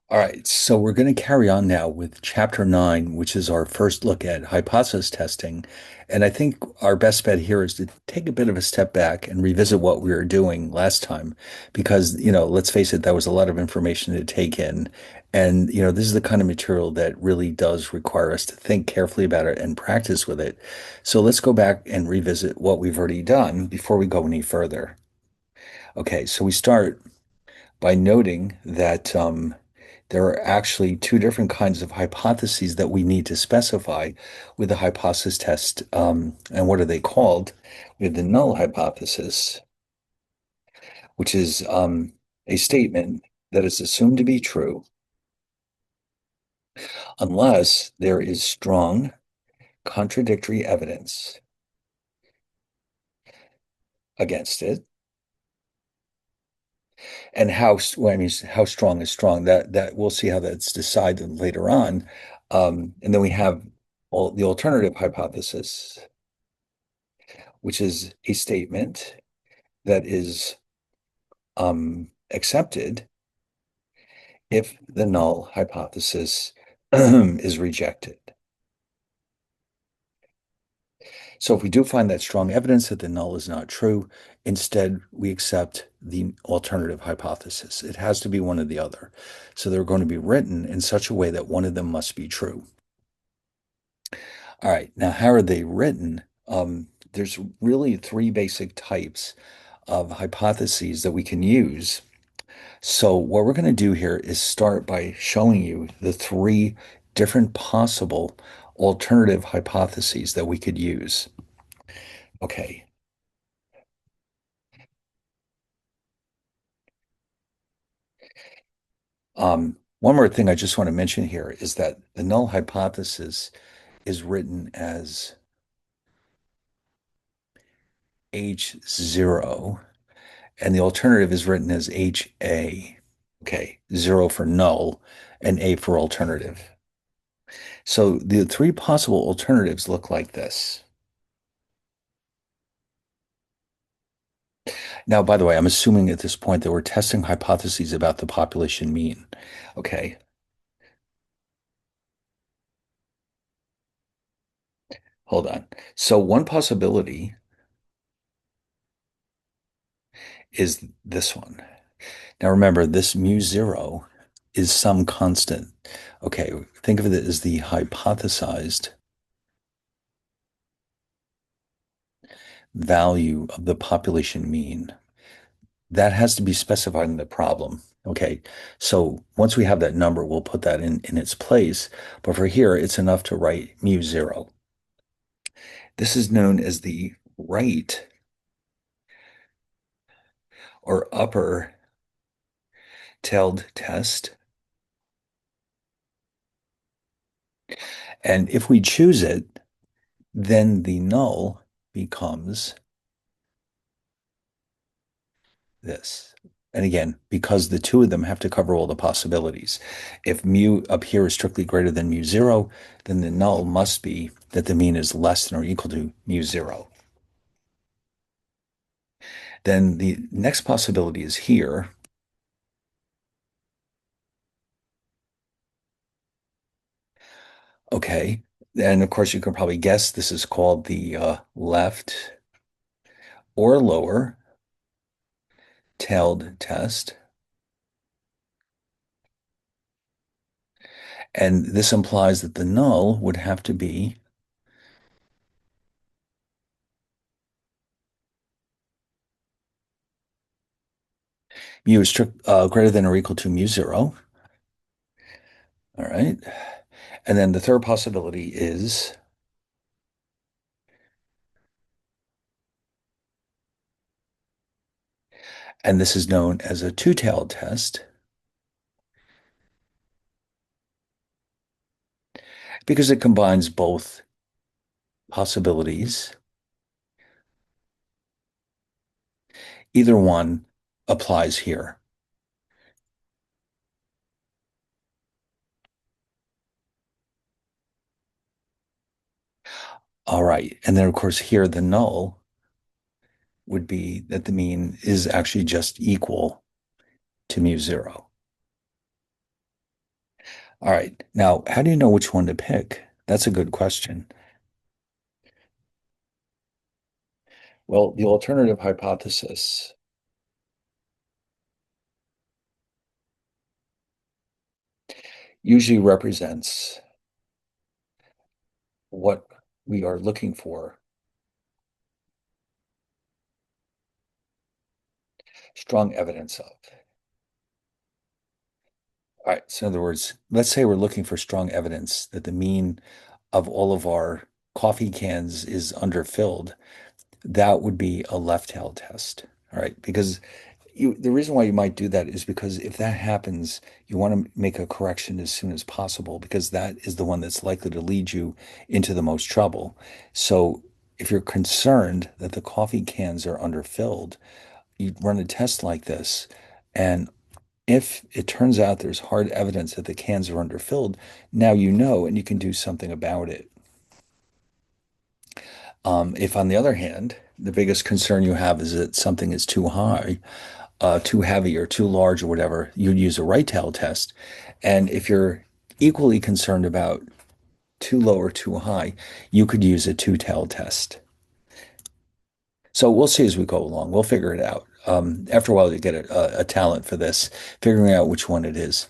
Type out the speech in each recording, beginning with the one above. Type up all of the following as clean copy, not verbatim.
All right, so we're going to carry on now with chapter 9, which is our first look at hypothesis testing. And I think our best bet here is to take a bit of a step back and revisit what we were doing last time, because, let's face it, that was a lot of information to take in. And, this is the kind of material that really does require us to think carefully about it and practice with it. So let's go back and revisit what we've already done before we go any further. Okay, so we start by noting that there are actually two different kinds of hypotheses that we need to specify with the hypothesis test. And what are they called? We have the null hypothesis, which is a statement that is assumed to be true unless there is strong contradictory evidence against it. And well, I mean, how strong is strong? That we'll see how that's decided later on. And then we have the alternative hypothesis, which is a statement that is accepted if the null hypothesis is rejected. So if we do find that strong evidence that the null is not true, instead we accept the alternative hypothesis. It has to be one or the other. So they're going to be written in such a way that one of them must be true. All right, now how are they written? There's really three basic types of hypotheses that we can use. So what we're going to do here is start by showing you the three different possible alternative hypotheses that we could use. Okay. One more thing I just want to mention here is that the null hypothesis is written as H0, and the alternative is written as HA. Okay, zero for null and A for alternative. So the three possible alternatives look like this. Now, by the way, I'm assuming at this point that we're testing hypotheses about the population mean. Okay, hold on. So one possibility is this one. Now remember, this mu zero is some constant. Okay, think of it as the hypothesized value of the population mean. That has to be specified in the problem. Okay, so once we have that number, we'll put that in its place. But for here, it's enough to write mu zero. This is known as the right or upper tailed test. And if we choose it, then the null becomes this. And again, because the two of them have to cover all the possibilities. If mu up here is strictly greater than mu zero, then the null must be that the mean is less than or equal to mu zero. Then the next possibility is here. Okay. And of course, you can probably guess this is called the left or lower tailed test. And this implies that the null would have to be mu is greater than or equal to mu zero. All right. And then the third possibility is, and this is known as a two-tailed test, because it combines both possibilities. Either one applies here. All right. And then, of course, here the null would be that the mean is actually just equal to mu zero. All right. Now, how do you know which one to pick? That's a good question. Well, the alternative hypothesis usually represents what we are looking for strong evidence of. All right. So, in other words, let's say we're looking for strong evidence that the mean of all of our coffee cans is underfilled. That would be a left-tailed test. All right. Because the reason why you might do that is because if that happens, you want to make a correction as soon as possible because that is the one that's likely to lead you into the most trouble. So if you're concerned that the coffee cans are underfilled, you run a test like this. And if it turns out there's hard evidence that the cans are underfilled, now you know and you can do something about it. If, on the other hand, the biggest concern you have is that something is too high, too heavy or too large or whatever, you'd use a right tail test. And if you're equally concerned about too low or too high, you could use a two tail test. So we'll see as we go along. We'll figure it out. After a while, you get a talent for this, figuring out which one it is.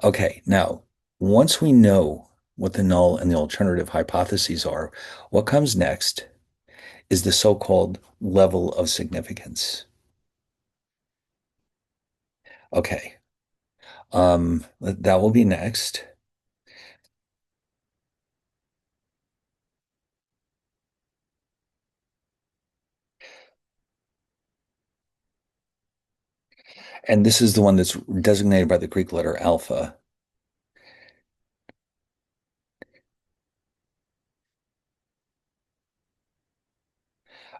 Okay, now, once we know what the null and the alternative hypotheses are, what comes next is the so-called level of significance. Okay, that will be next. And this is the one that's designated by the Greek letter alpha.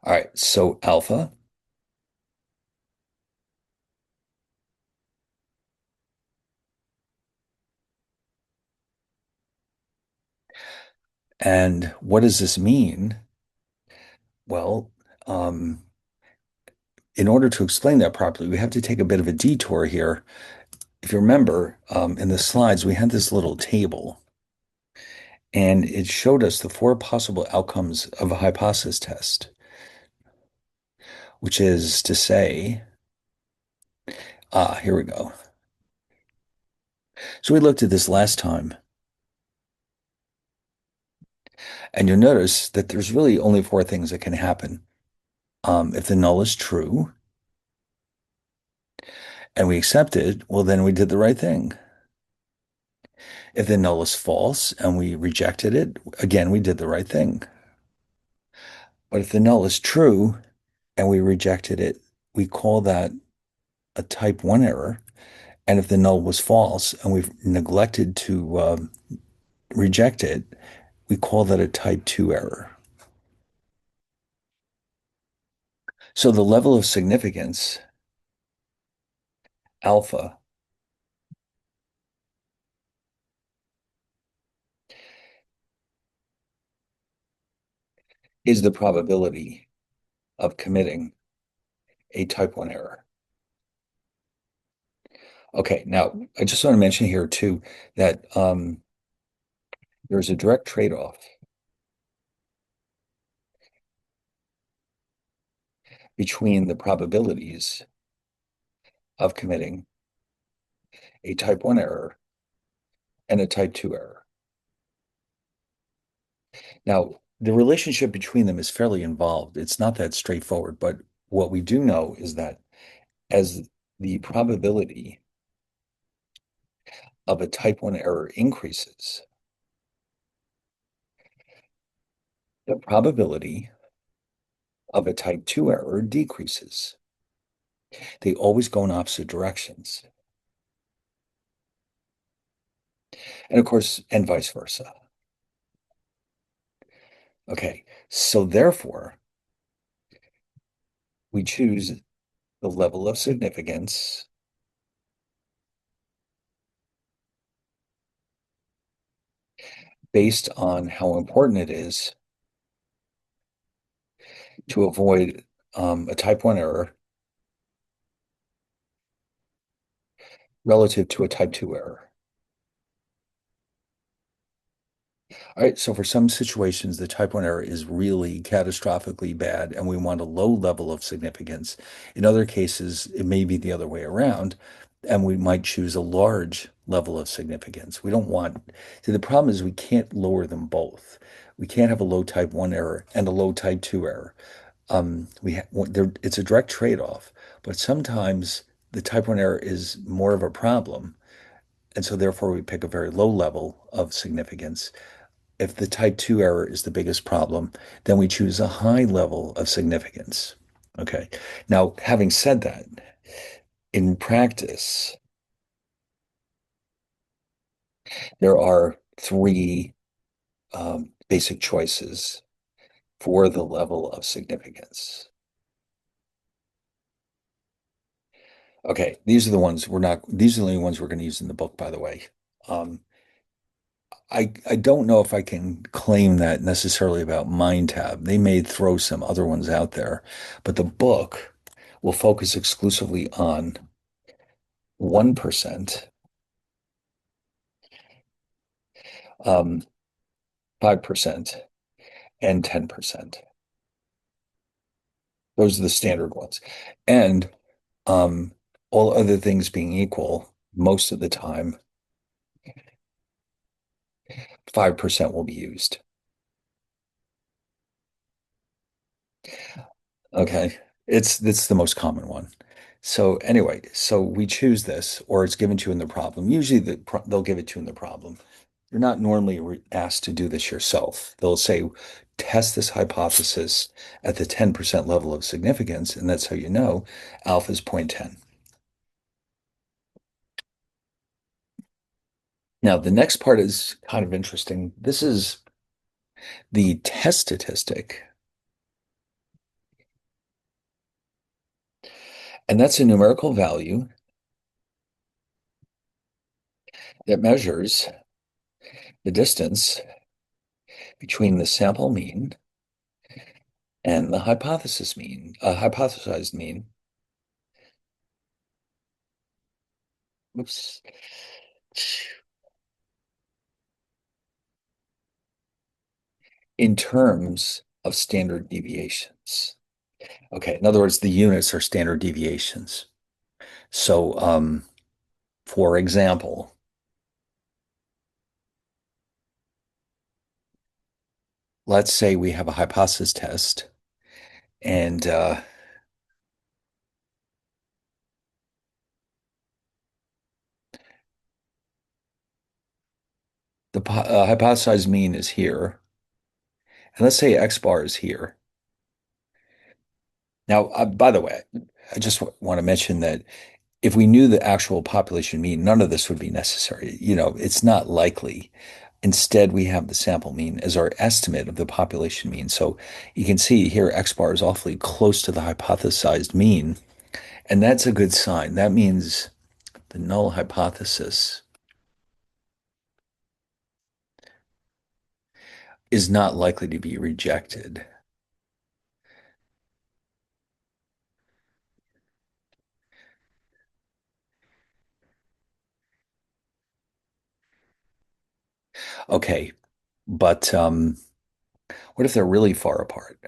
All right, so alpha. And what does this mean? Well, um, in order to explain that properly, we have to take a bit of a detour here. If you remember, in the slides, we had this little table, and it showed us the four possible outcomes of a hypothesis test, which is to say, here we go. So we looked at this last time, and you'll notice that there's really only four things that can happen. If the null is true and we accept it, well, then we did the right thing. If the null is false and we rejected it, again, we did the right thing. But if the null is true and we rejected it, we call that a type 1 error. And if the null was false and we've neglected to reject it, we call that a type 2 error. So the level of significance, alpha, is the probability of committing a type 1 error. Okay, now I just want to mention here too that there's a direct trade-off between the probabilities of committing a type 1 error and a type 2 error. Now, the relationship between them is fairly involved. It's not that straightforward, but what we do know is that as the probability of a type 1 error increases, the probability of a type 2 error decreases. They always go in opposite directions. And of course, and vice versa. Okay, so therefore, we choose the level of significance based on how important it is to avoid a type 1 error relative to a type 2 error. All right, so for some situations, the type 1 error is really catastrophically bad, and we want a low level of significance. In other cases, it may be the other way around, and we might choose a large level of significance. We don't want, see, the problem is we can't lower them both. We can't have a low type 1 error and a low type 2 error. It's a direct trade-off, but sometimes the type 1 error is more of a problem, and so therefore we pick a very low level of significance. If the type 2 error is the biggest problem, then we choose a high level of significance. Okay. Now, having said that, in practice, there are three basic choices for the level of significance. Okay, these are the ones we're not, these are the only ones we're going to use in the book, by the way. Um, I don't know if I can claim that necessarily about MindTab. They may throw some other ones out there, but the book will focus exclusively on 1%, 5%, and 10%. Those are the standard ones. And um, all other things being equal, most of the time, 5% will be used. Okay. It's the most common one. So anyway, so we choose this, or it's given to you in the problem. Usually they'll give it to you in the problem. You're not normally asked to do this yourself. They'll say, test this hypothesis at the 10% level of significance, and that's how you know alpha is 0.10. Now, the next part is kind of interesting. This is the test statistic, and that's a numerical value that measures the distance between the sample mean and the hypothesized mean. Oops. In terms of standard deviations. Okay, in other words, the units are standard deviations. So, for example, let's say we have a hypothesis test, and the hypothesized mean is here, and let's say X bar is here. Now, by the way, I just want to mention that if we knew the actual population mean, none of this would be necessary. It's not likely. Instead, we have the sample mean as our estimate of the population mean. So you can see here, X bar is awfully close to the hypothesized mean, and that's a good sign. That means the null hypothesis is not likely to be rejected. Okay, but what if they're really far apart?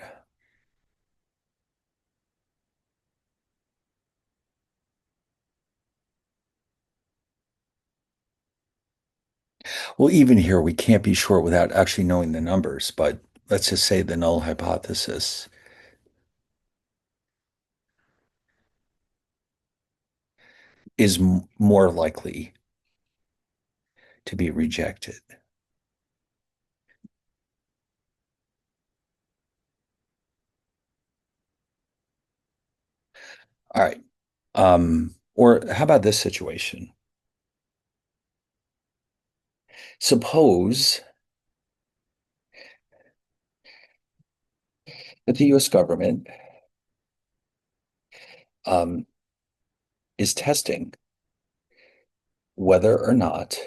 Well, even here, we can't be sure without actually knowing the numbers, but let's just say the null hypothesis is more likely to be rejected. All right. Or how about this situation? Suppose that the US government um, is testing whether or not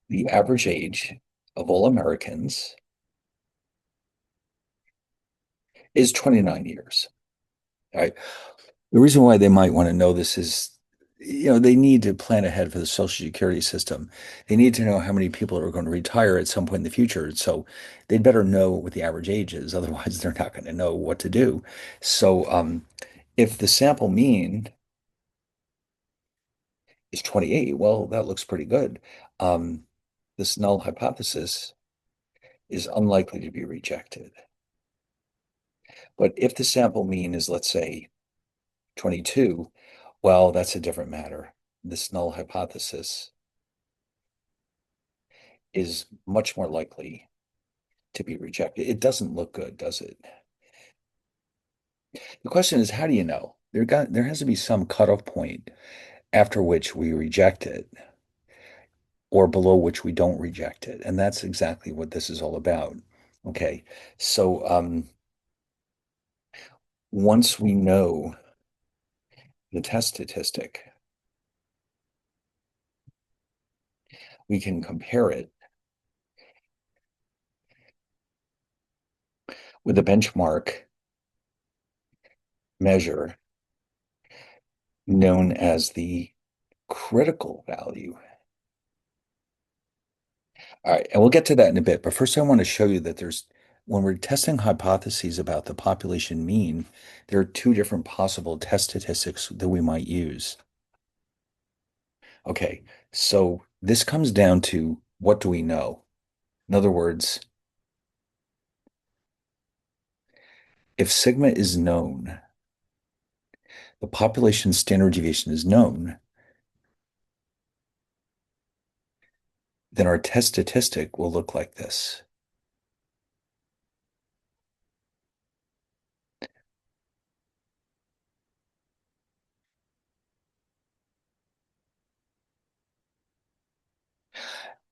the average age of all Americans is 29 years. All right. The reason why they might want to know this is they need to plan ahead for the Social Security system. They need to know how many people are going to retire at some point in the future. So they'd better know what the average age is. Otherwise, they're not going to know what to do. So if the sample mean is 28, well, that looks pretty good. Um, this null hypothesis is unlikely to be rejected. But if the sample mean is, let's say, 22, well, that's a different matter. This null hypothesis is much more likely to be rejected. It doesn't look good, does it? The question is, how do you know? There has to be some cutoff point after which we reject it or below which we don't reject it. And that's exactly what this is all about. Okay. So once we know the test statistic, we can compare it with a benchmark measure known as the critical value. All right, and we'll get to that in a bit. But first, I want to show you that when we're testing hypotheses about the population mean, there are two different possible test statistics that we might use. Okay, so this comes down to what do we know? In other words, if sigma is known, the population standard deviation is known, then our test statistic will look like this.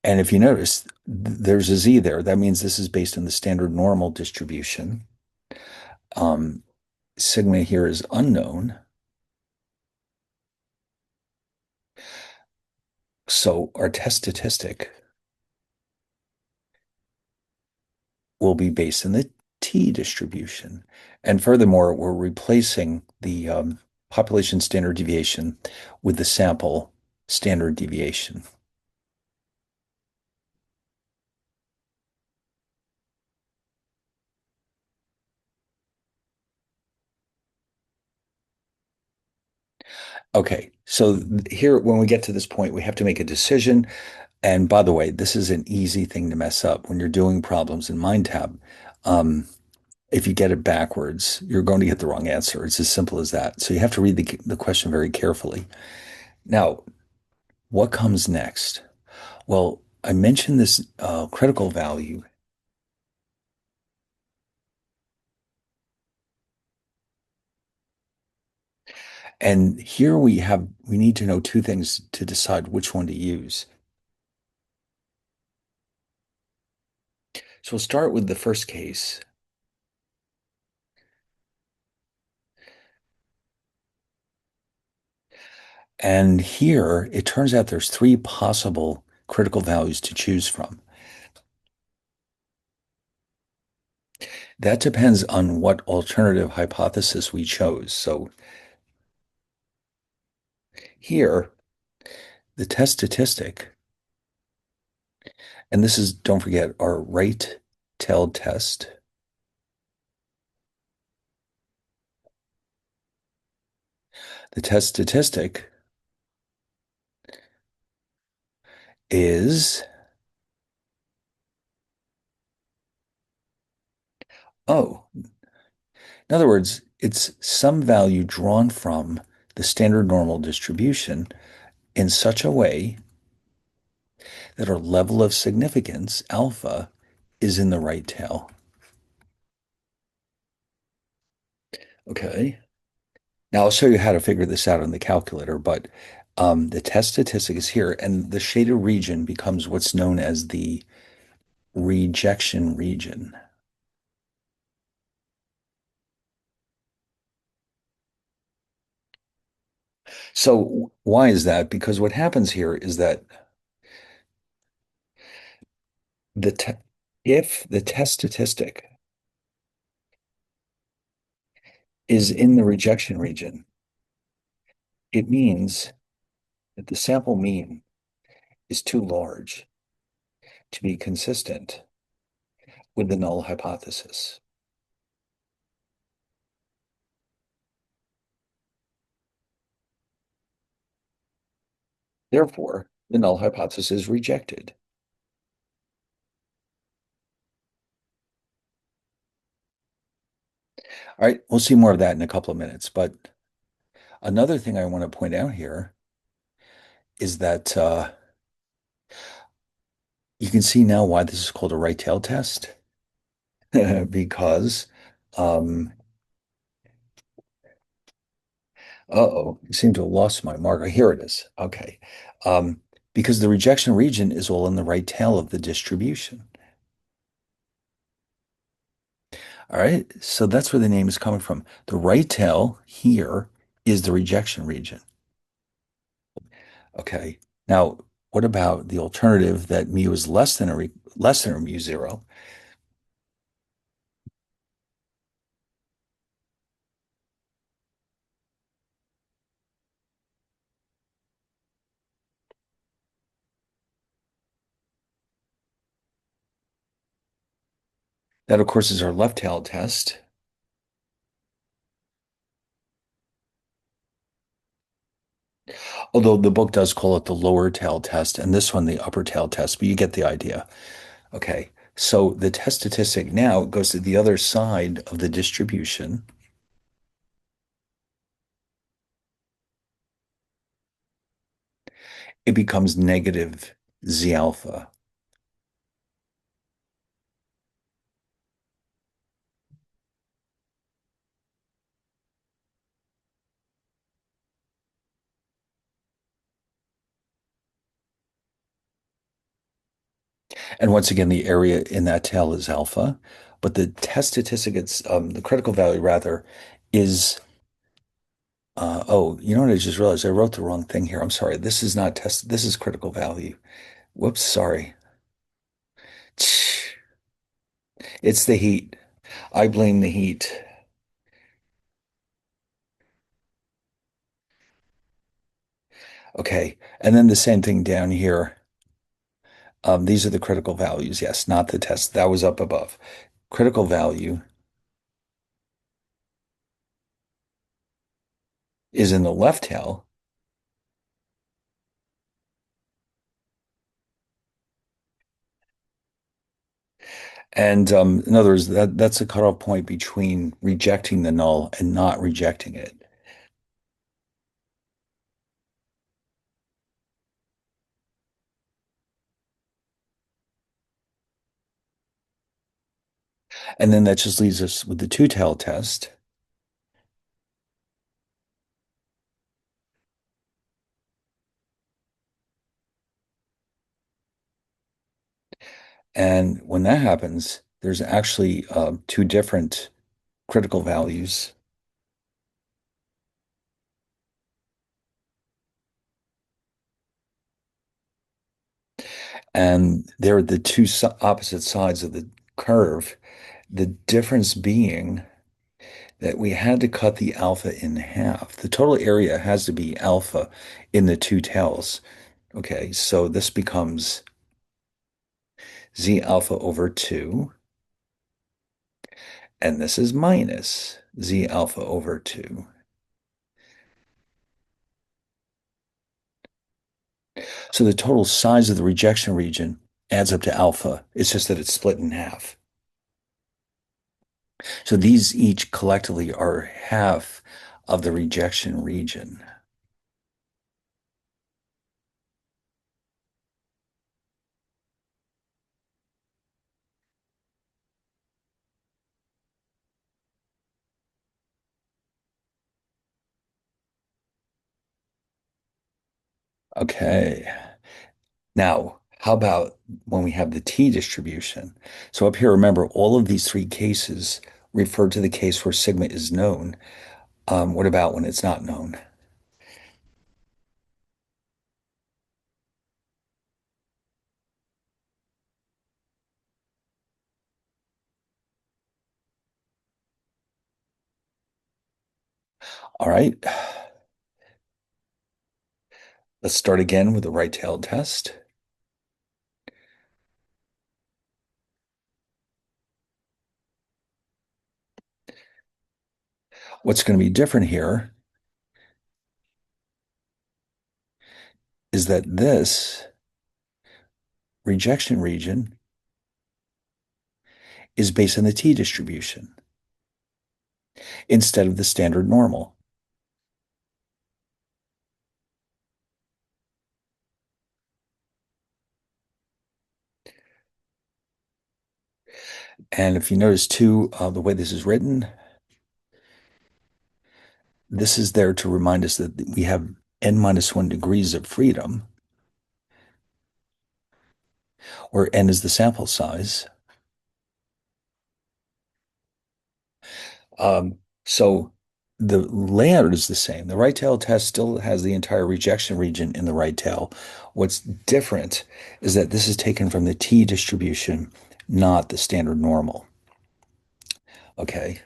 And if you notice, there's a z there. That means this is based on the standard normal distribution. Sigma here is unknown. So our test statistic will be based on the t distribution. And furthermore, we're replacing the population standard deviation with the sample standard deviation. Okay, so here, when we get to this point, we have to make a decision. And by the way, this is an easy thing to mess up when you're doing problems in MindTab. Um, if you get it backwards, you're going to get the wrong answer. It's as simple as that. So you have to read the question very carefully. Now, what comes next? Well, I mentioned this critical value. And here we need to know two things to decide which one to use. So we'll start with the first case. And here it turns out there's three possible critical values to choose from. That depends on what alternative hypothesis we chose. So here, the test statistic, and this is, don't forget, our right-tailed test. The test statistic is, oh, in other words, it's some value drawn from the standard normal distribution in such a way that our level of significance, alpha, is in the right tail. Okay. Now I'll show you how to figure this out on the calculator, but the test statistic is here, and the shaded region becomes what's known as the rejection region. So why is that? Because what happens here is that if the test statistic is in the rejection region, it means that the sample mean is too large to be consistent with the null hypothesis. Therefore, the null hypothesis is rejected. All right, we'll see more of that in a couple of minutes. But another thing I want to point out here is that you can see now why this is called a right tail test because, um, uh-oh, I seem to have lost my marker. Here it is. Okay. Um, because the rejection region is all in the right tail of the distribution. All right. So that's where the name is coming from. The right tail here is the rejection region. Okay. Now, what about the alternative that mu is less than or mu zero? That, of course, is our left tail test. Although the book does call it the lower tail test, and this one the upper tail test, but you get the idea. Okay. So the test statistic now goes to the other side of the distribution. It becomes negative Z alpha. And once again, the area in that tail is alpha, but the test statistic, the critical value rather, is, oh, you know what I just realized? I wrote the wrong thing here. I'm sorry. This is not test, this is critical value. Whoops, sorry. It's the heat. I blame the heat. Okay. And then the same thing down here. These are the critical values. Yes, not the test. That was up above. Critical value is in the left tail. And in other words, that's a cutoff point between rejecting the null and not rejecting it. And then that just leaves us with the two-tail test. And when that happens, there's actually two different critical values. And they're the two opposite sides of the curve. The difference being that we had to cut the alpha in half. The total area has to be alpha in the two tails. Okay, so this becomes Z alpha over 2, and this is minus Z alpha over 2. So the total size of the rejection region adds up to alpha. It's just that it's split in half. So these each collectively are half of the rejection region. Okay. Now, how about when we have the t distribution? So up here, remember, all of these three cases refer to the case where sigma is known. What about when it's not known? All right. Let's start again with the right-tailed test. What's going to be different here is that this rejection region is based on the t distribution instead of the standard normal. And if you notice too, the way this is written, this is there to remind us that we have n minus 1 degrees of freedom, where n is the sample size. So the layout is the same. The right tail test still has the entire rejection region in the right tail. What's different is that this is taken from the t distribution, not the standard normal. Okay.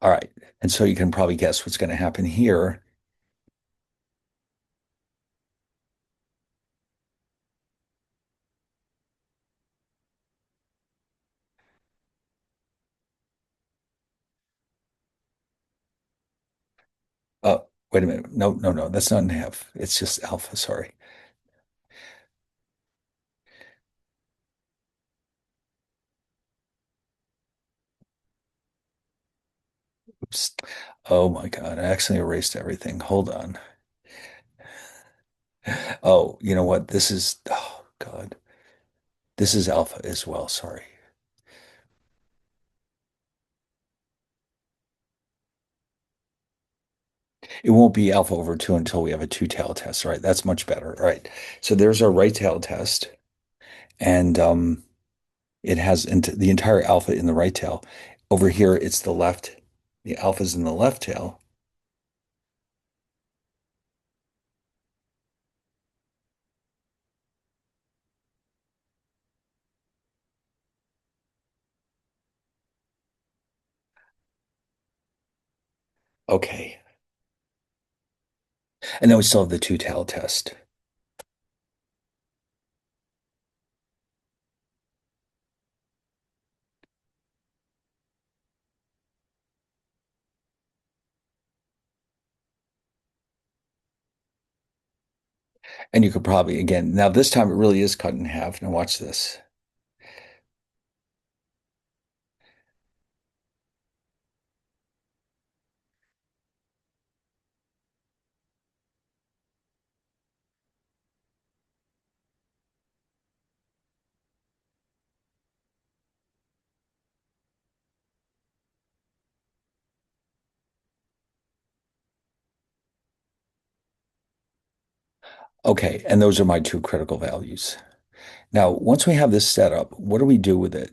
All right. And so you can probably guess what's going to happen here. Oh, wait a minute. No, no, no. That's not an F. It's just alpha. Sorry. Oops. Oh my God. I accidentally erased everything. Hold on. Oh, you know what? This is, oh God. This is alpha as well. Sorry. It won't be alpha over 2 until we have a two-tailed test, right? That's much better. All right. So there's our right-tailed test, and it has the entire alpha in the right tail. Over here, it's the left. The alpha's in the left tail. Okay. And then we still have the two-tailed test. And you could probably, again, now this time it really is cut in half. Now watch this. Okay, and those are my two critical values. Now, once we have this set up, what do we do with it?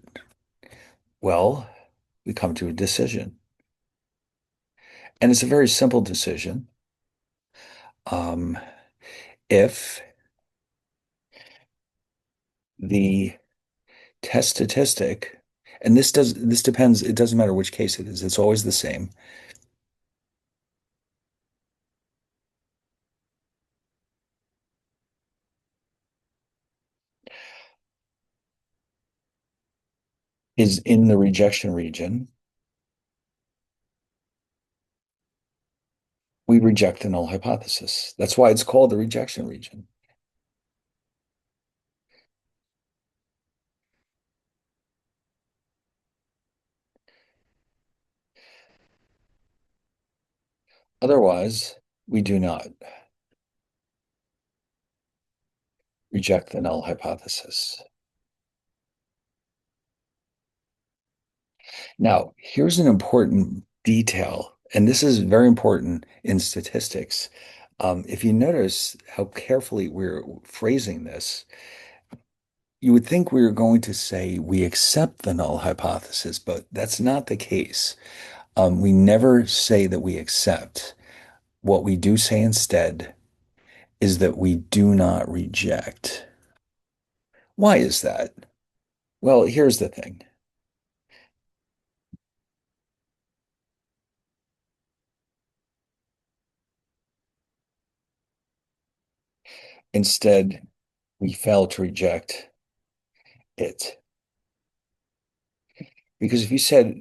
Well, we come to a decision. And it's a very simple decision. Um, if the test statistic, and this depends, it doesn't matter which case it is, it's always the same, is in the rejection region, we reject the null hypothesis. That's why it's called the rejection region. Otherwise, we do not reject the null hypothesis. Now, here's an important detail, and this is very important in statistics. If you notice how carefully we're phrasing this, you would think we were going to say we accept the null hypothesis, but that's not the case. We never say that we accept. What we do say instead is that we do not reject. Why is that? Well, here's the thing. Instead, we fail to reject it. Because if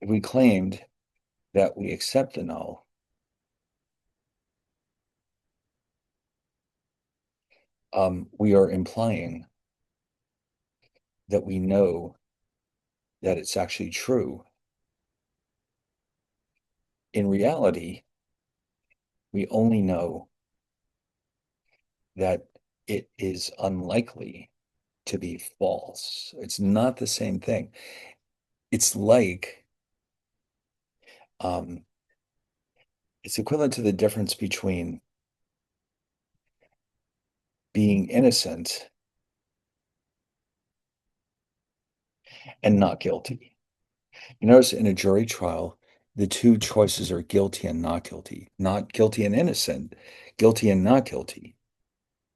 we claimed that we accept the null, we are implying that we know that it's actually true. In reality, we only know that it is unlikely to be false. It's not the same thing. It's like, um, it's equivalent to the difference between being innocent and not guilty. You notice in a jury trial, the two choices are guilty and not guilty and innocent, guilty and not guilty.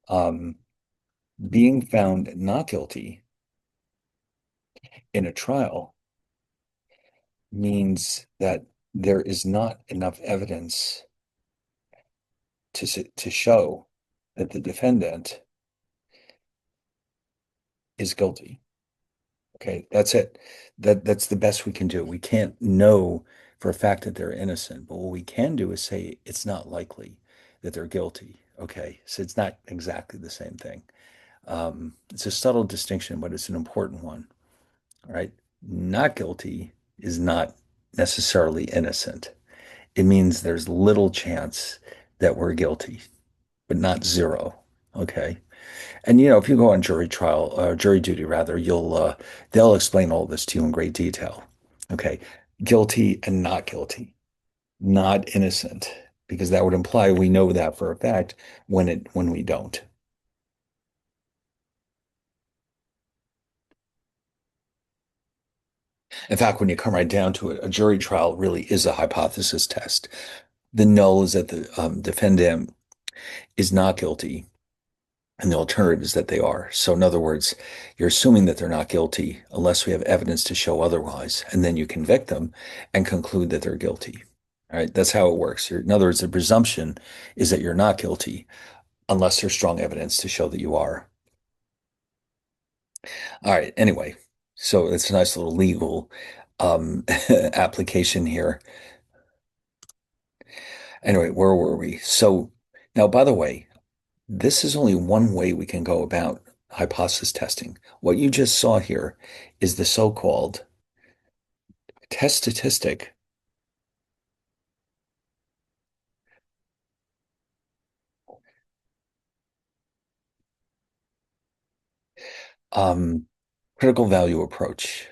Um, Being found not guilty in a trial means that there is not enough evidence to show that the defendant is guilty. Okay, that's it. That's the best we can do. We can't know for a fact that they're innocent, but what we can do is say it's not likely that they're guilty. Okay, so it's not exactly the same thing. It's a subtle distinction, but it's an important one. All right, not guilty is not necessarily innocent. It means there's little chance that we're guilty, but not zero. Okay. And if you go on jury trial, jury duty rather, they'll explain all this to you in great detail. Okay. Guilty and not guilty, not innocent, because that would imply we know that for a fact when we don't. In fact, when you come right down to it, a jury trial really is a hypothesis test. The null is that the defendant is not guilty, and the alternative is that they are. So, in other words, you're assuming that they're not guilty unless we have evidence to show otherwise. And then you convict them and conclude that they're guilty. All right. That's how it works. In other words, the presumption is that you're not guilty unless there's strong evidence to show that you are. All right. Anyway, so it's a nice little legal application here. Anyway, where were we? So, now, by the way, this is only one way we can go about hypothesis testing. What you just saw here is the so-called test statistic, um, critical value approach.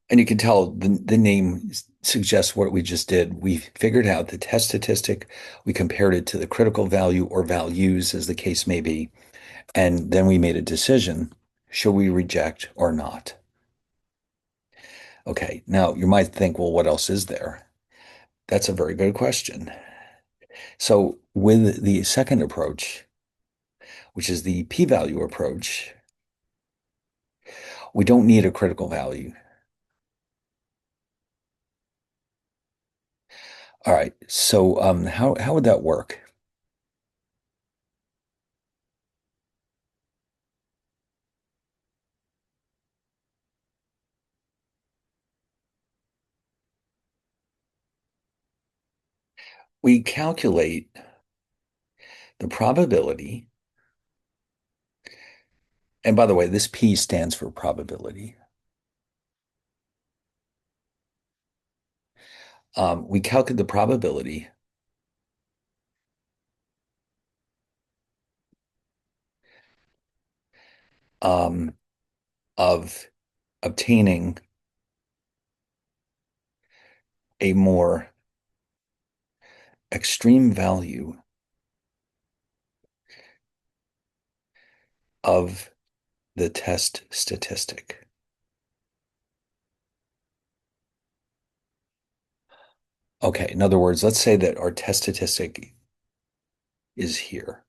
And you can tell the name suggests what we just did. We figured out the test statistic, we compared it to the critical value or values, as the case may be, and then we made a decision. Should we reject or not? Okay, now you might think, well, what else is there? That's a very good question. So, with the second approach, which is the p-value approach, we don't need a critical value. All right. So, how would that work? We calculate the probability, and by the way, this P stands for probability. We calculate the probability um, of obtaining a more extreme value of the test statistic. Okay, in other words, let's say that our test statistic is here.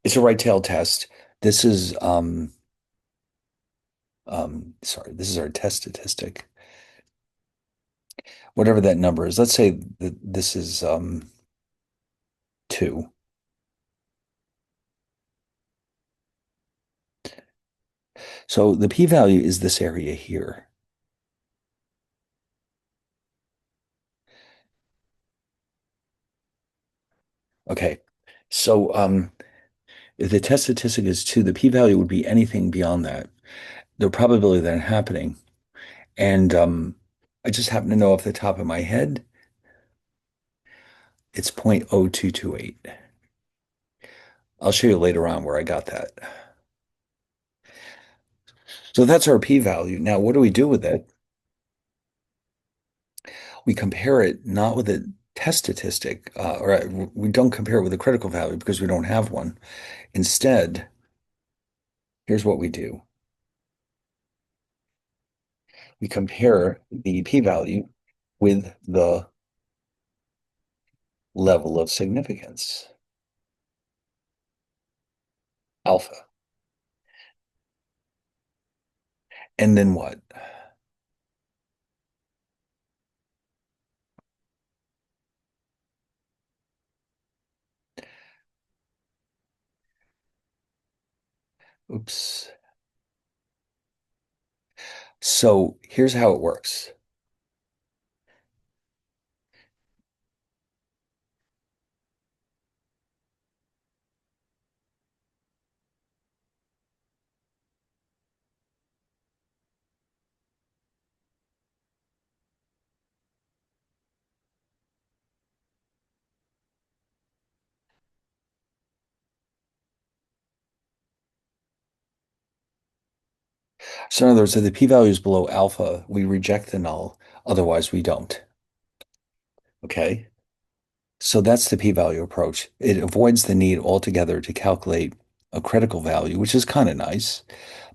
It's a right tail test. This is sorry, this is our test statistic. Whatever that number is, let's say that this is 2. So the p-value is this area here. Okay. So if the test statistic is 2, the p-value would be anything beyond that. The probability of that happening. And I just happen to know off the top of my head, it's 0.0228. I'll show you later on where I got that. So that's our p-value. Now, what do we do with it? We compare it not with a test statistic, we don't compare it with a critical value because we don't have one. Instead, here's what we do. We compare the p-value with the level of significance, alpha. And then what? Oops. So here's how it works. So in other words, if the p-value is below alpha, we reject the null. Otherwise, we don't. Okay. So that's the p-value approach. It avoids the need altogether to calculate a critical value, which is kind of nice,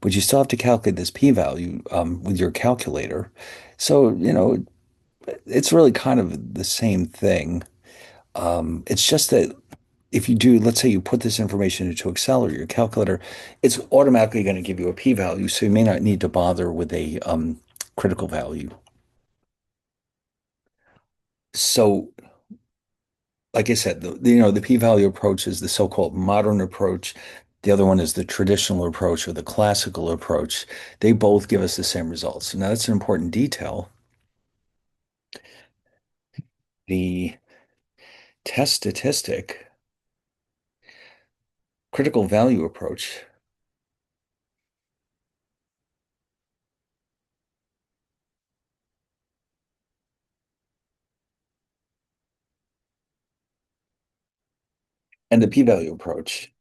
but you still have to calculate this p-value with your calculator. So, it's really kind of the same thing. It's just that if you do, let's say you put this information into Excel or your calculator, it's automatically going to give you a p-value, so you may not need to bother with a critical value. So like I said, the p-value approach is the so-called modern approach. The other one is the traditional approach or the classical approach. They both give us the same results. Now, that's an important detail. The test statistic critical value approach and the p-value approach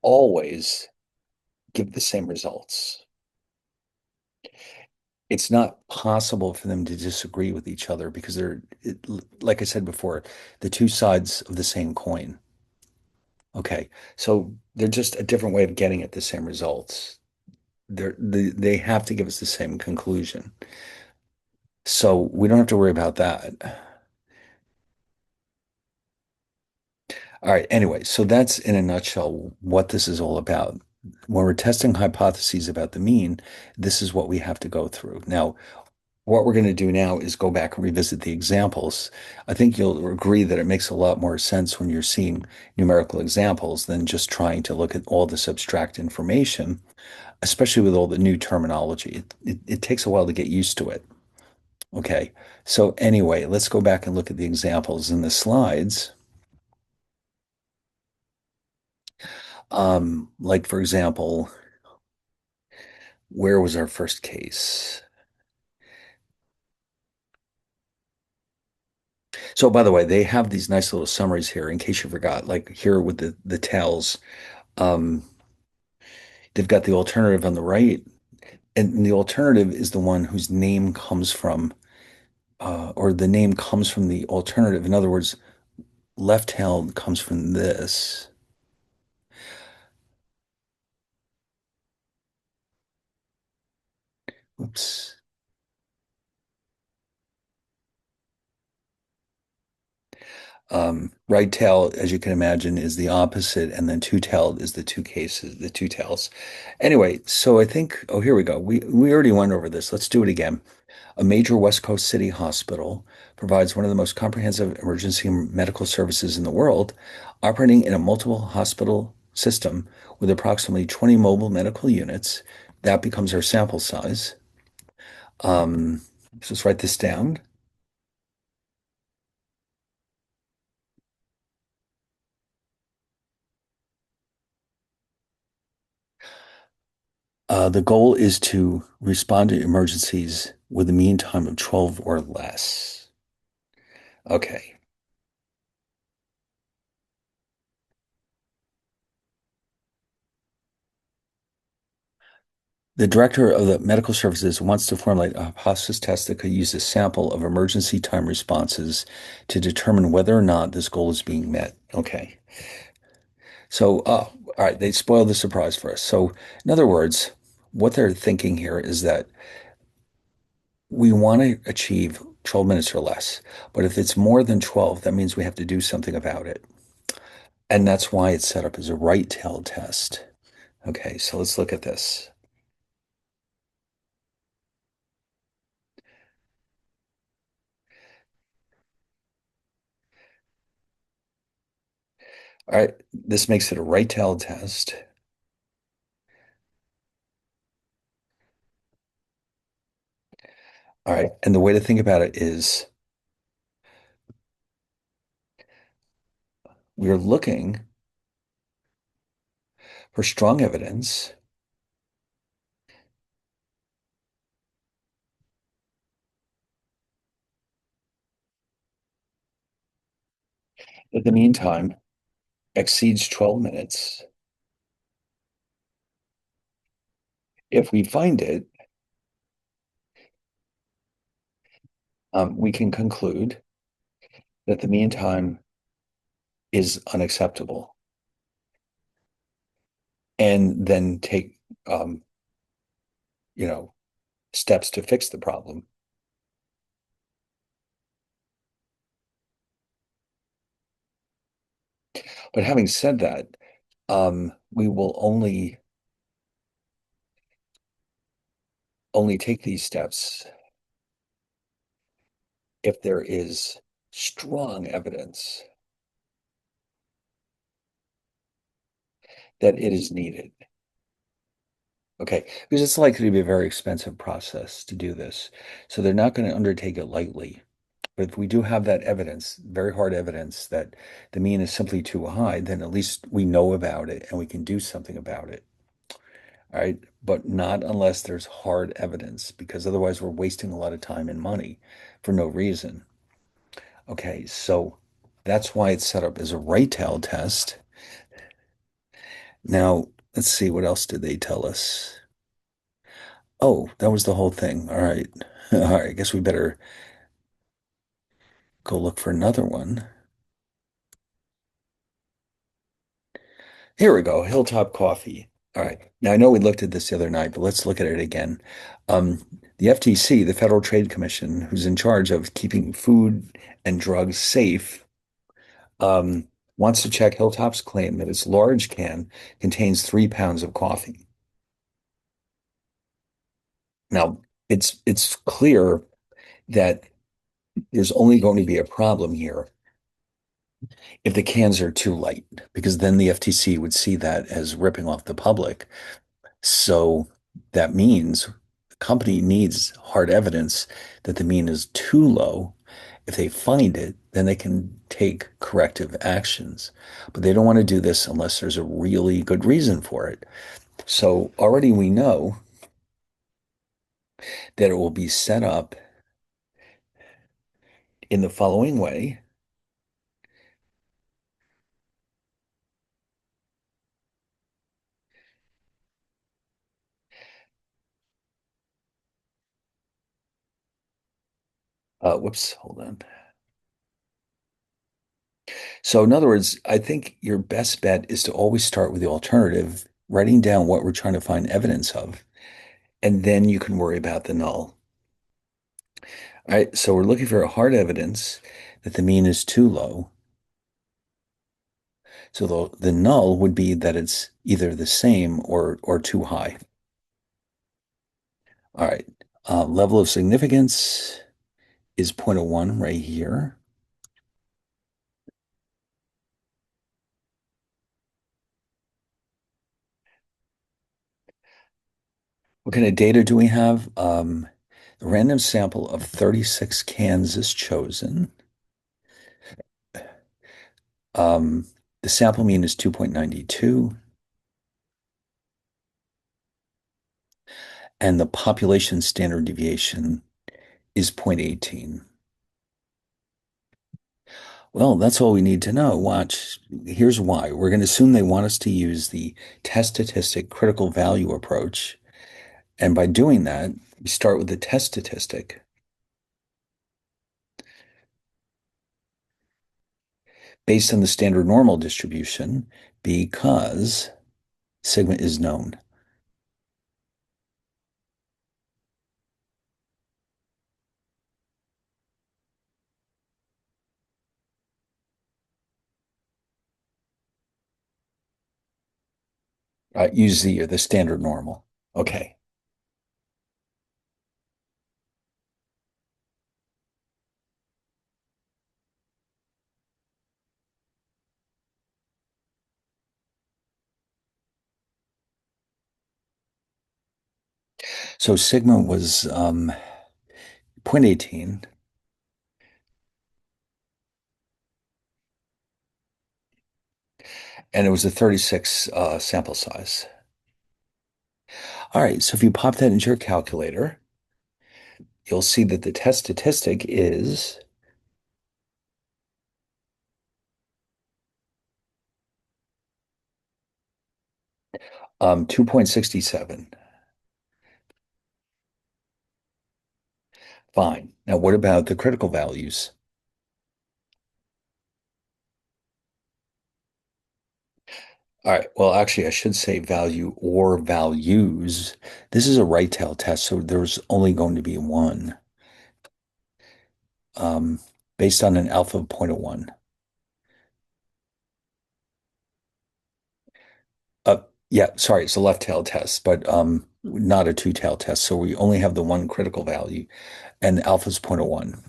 always give the same results. It's not possible for them to disagree with each other because like I said before, the two sides of the same coin. Okay, so they're just a different way of getting at the same results. They have to give us the same conclusion. So we don't have to worry about that. All right, anyway, so that's in a nutshell what this is all about. When we're testing hypotheses about the mean, this is what we have to go through. Now, what we're going to do now is go back and revisit the examples. I think you'll agree that it makes a lot more sense when you're seeing numerical examples than just trying to look at all this abstract information, especially with all the new terminology. It takes a while to get used to it. Okay, so anyway, let's go back and look at the examples in the slides. Like for example, where was our first case? So by the way, they have these nice little summaries here in case you forgot, like here with the tails. Um, they've got the alternative on the right, and the alternative is the one whose name comes from, or the name comes from the alternative. In other words, left tail comes from this. Oops. Right tail, as you can imagine, is the opposite, and then two-tailed is the two tails. Anyway, so I think, oh, here we go. We already went over this. Let's do it again. A major West Coast city hospital provides one of the most comprehensive emergency medical services in the world, operating in a multiple hospital system with approximately 20 mobile medical units. That becomes our sample size. Um, so let's write this down. The goal is to respond to emergencies with a mean time of 12 or less. Okay. The director of the medical services wants to formulate a hypothesis test that could use a sample of emergency time responses to determine whether or not this goal is being met. Okay. So, all right, they spoiled the surprise for us. So, in other words, what they're thinking here is that we want to achieve 12 minutes or less. But if it's more than 12, that means we have to do something about it. And that's why it's set up as a right tail test. Okay, so let's look at this. All right, this makes it a right tail test. All right, and the way to think about it is we're looking for strong evidence that the mean time exceeds 12 minutes. If we find it, we can conclude that the mean time is unacceptable and then take, um, you know, steps to fix the problem. But having said that, we will only take these steps if there is strong evidence that it is needed. Okay, because it's likely to be a very expensive process to do this. So they're not going to undertake it lightly. But if we do have that evidence, very hard evidence that the mean is simply too high, then at least we know about it and we can do something about it. All right. But not unless there's hard evidence, because otherwise we're wasting a lot of time and money for no reason. Okay. So that's why it's set up as a right tail test. Now, let's see, what else did they tell us? Oh, that was the whole thing. All right. All right. I guess we better go look for another one. Here we go. Hilltop Coffee. All right. Now, I know we looked at this the other night, but let's look at it again. The FTC, the Federal Trade Commission, who's in charge of keeping food and drugs safe, wants to check Hilltop's claim that its large can contains 3 pounds of coffee. Now, it's clear that there's only going to be a problem here if the cans are too light, because then the FTC would see that as ripping off the public. So that means the company needs hard evidence that the mean is too low. If they find it, then they can take corrective actions. But they don't want to do this unless there's a really good reason for it. So already we know that it will be set up in the following way. Whoops, hold on. So in other words, I think your best bet is to always start with the alternative, writing down what we're trying to find evidence of. and then you can worry about the null. All right, so we're looking for hard evidence that the mean is too low. So the null would be that it's either the same or too high. All right, level of significance is 0.01 right here. What kind of data do we have? The random sample of 36 cans is chosen. Um, the sample mean is 2.92, and the population standard deviation is 0.18. Well, that's all we need to know. Watch. Here's why. We're going to assume they want us to use the test statistic critical value approach. And by doing that, we start with the test statistic based on the standard normal distribution because sigma is known. Use the standard normal. Okay. So sigma was 0.18, and it was a 36 sample size. All right, so if you pop that into your calculator, you'll see that the test statistic is 2.67. Fine. Now, what about the critical values? All right. Well, actually, I should say value or values. This is a right tail test, so there's only going to be one um, based on an alpha of 0.01. Uh, yeah, sorry, it's a left tail test, but not a two tail test. So we only have the one critical value, and alpha is 0.01.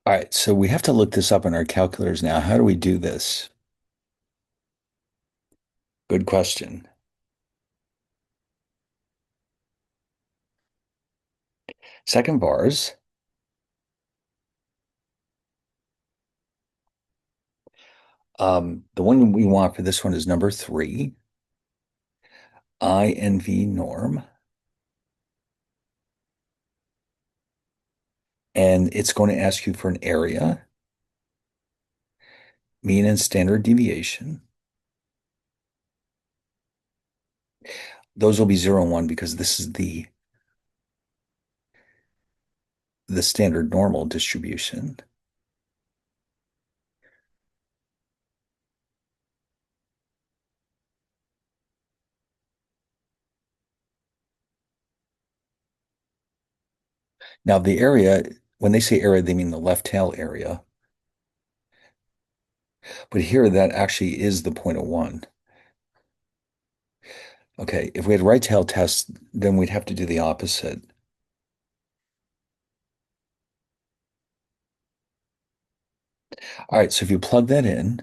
All right, so we have to look this up in our calculators now. How do we do this? Good question. Second vars. The one we want for this one is number 3, INV norm. And it's going to ask you for an area, mean and standard deviation. Those will be 0 and 1 because this is the standard normal distribution. Now, the area, when they say area, they mean the left tail area. But here, that actually is the 0.01. Okay, if we had right tail test, then we'd have to do the opposite. All right, so if you plug that in,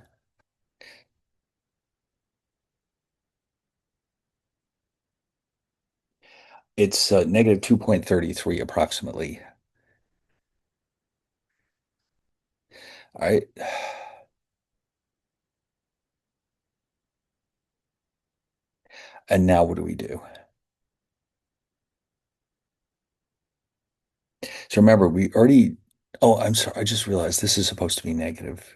it's negative 2.33 approximately. All right. And now what do we do? So remember, we already, oh, I'm sorry. I just realized this is supposed to be negative.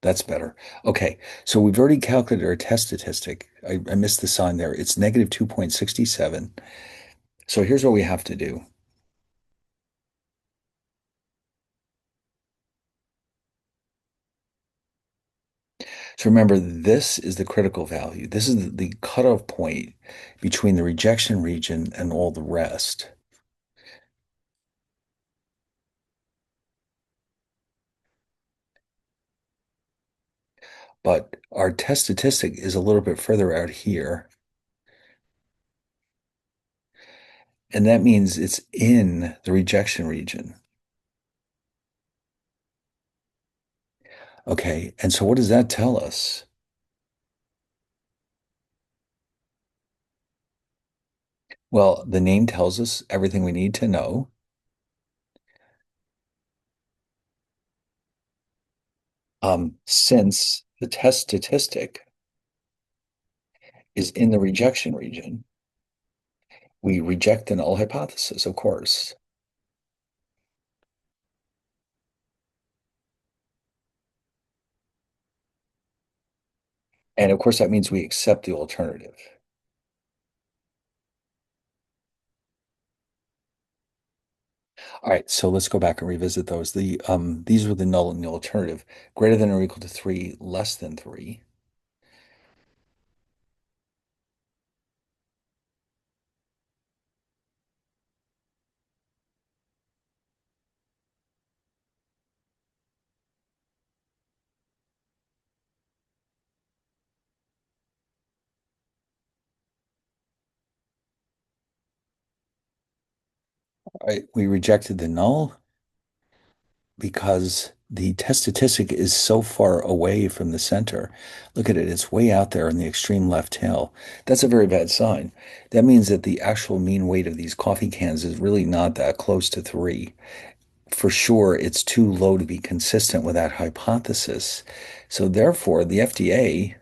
That's better. Okay. So we've already calculated our test statistic. I missed the sign there. It's negative 2.67. So here's what we have to do. So remember, this is the critical value. This is the cutoff point between the rejection region and all the rest. But our test statistic is a little bit further out here. And that means it's in the rejection region. Okay. And so what does that tell us? Well, the name tells us everything we need to know. Since the test statistic is in the rejection region, we reject the null hypothesis, of course. And of course, that means we accept the alternative. All right, so let's go back and revisit those. These were the null and the alternative. Greater than or equal to 3, less than 3. All right, we rejected the null because the test statistic is so far away from the center. Look at it, it's way out there in the extreme left tail. That's a very bad sign. That means that the actual mean weight of these coffee cans is really not that close to 3. For sure, it's too low to be consistent with that hypothesis. So therefore, the FDA,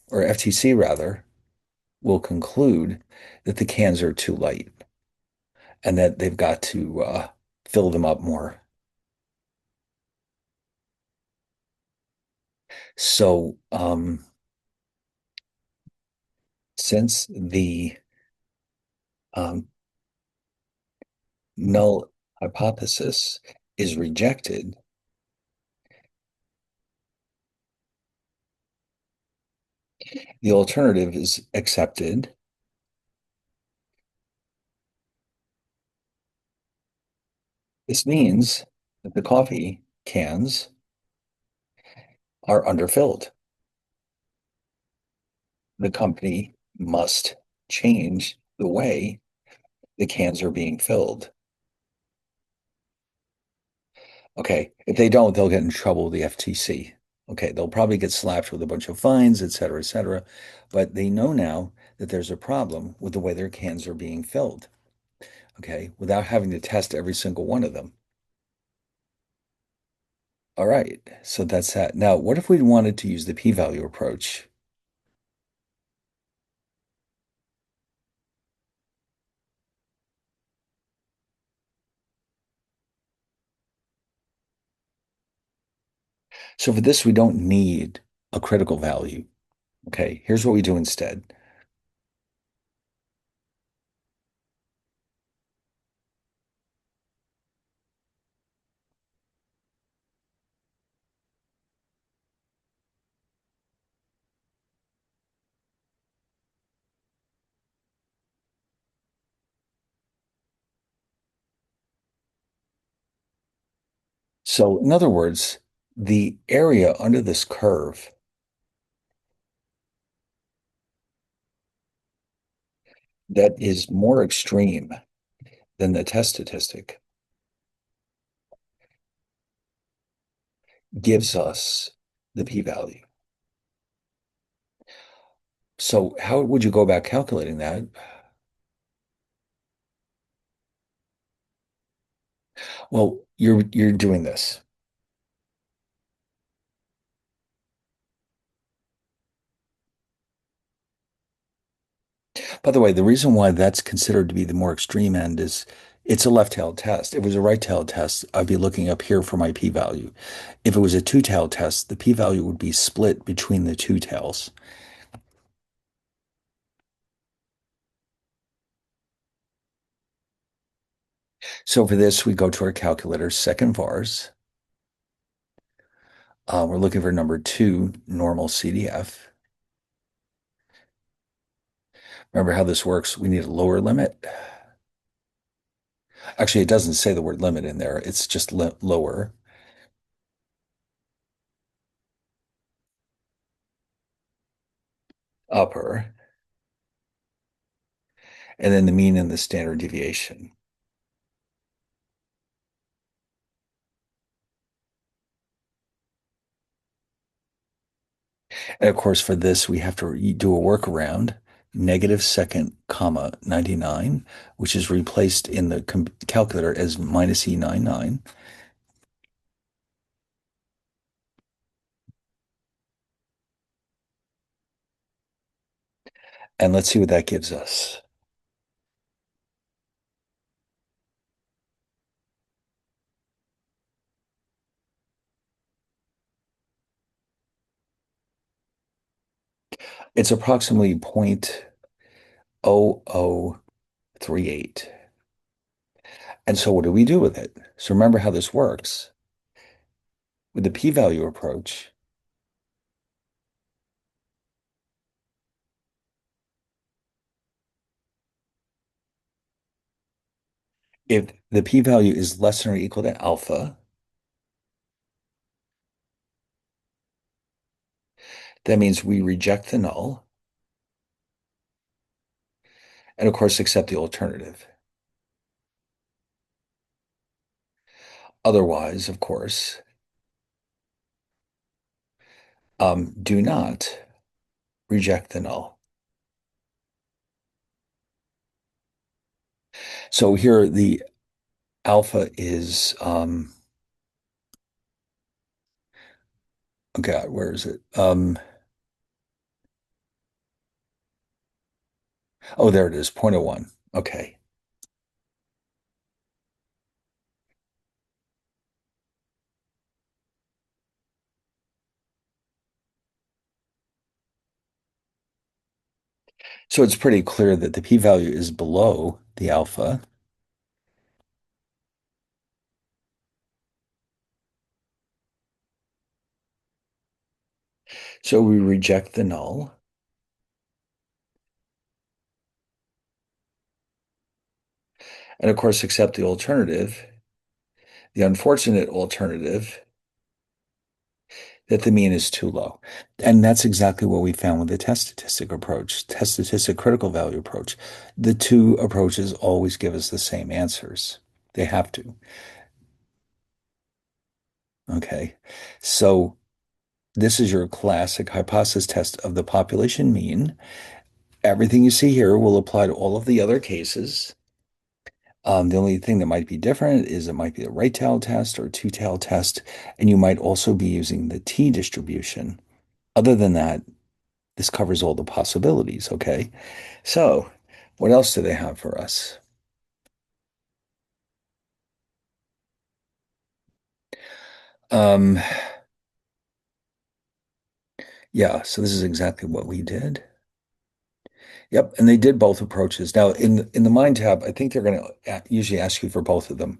or FTC rather, will conclude that the cans are too light and that they've got to fill them up more. So, since the um, null hypothesis is rejected, the alternative is accepted. This means that the coffee cans are underfilled. The company must change the way the cans are being filled. Okay, if they don't, they'll get in trouble with the FTC. Okay, they'll probably get slapped with a bunch of fines, et cetera, et cetera. But they know now that there's a problem with the way their cans are being filled. Okay, without having to test every single one of them. All right, so that's that. Now, what if we wanted to use the p-value approach? So for this, we don't need a critical value. Okay, here's what we do instead. So in other words, the area under this curve that is more extreme than the test statistic gives us the p-value. So how would you go about calculating that? Well, you're doing this. By the way, the reason why that's considered to be the more extreme end is it's a left-tailed test. If it was a right-tailed test, I'd be looking up here for my p-value. If it was a two-tailed test, the p-value would be split between the two tails. So for this, we go to our calculator, second vars. We're looking for number two, normal CDF. Remember how this works? We need a lower limit. Actually, it doesn't say the word limit in there. It's just lower, upper, and then the mean and the standard deviation. And of course, for this, we have to do a workaround, negative second, comma, 99, which is replaced in the calculator as minus E99. And let's see what that gives us. It's approximately 0.0038. And so what do we do with it? So remember how this works. With the p-value approach, if the p-value is less than or equal to alpha, that means we reject the null and of course accept the alternative. Otherwise, of course, do not reject the null. So here the alpha is, oh God, where is it? Oh, there it is, 0.01. Okay. So it's pretty clear that the p-value is below the alpha. So we reject the null. And of course, accept the alternative, the unfortunate alternative that the mean is too low. And that's exactly what we found with the test statistic approach, test statistic critical value approach. The two approaches always give us the same answers. They have to. Okay. So this is your classic hypothesis test of the population mean. Everything you see here will apply to all of the other cases. The only thing that might be different is it might be a right tail test or a two tail test, and you might also be using the t distribution. Other than that, this covers all the possibilities, okay? So, what else do they have for us? Um, yeah, so this is exactly what we did. Yep, and they did both approaches. Now, in the Mind tab, I think they're going to usually ask you for both of them.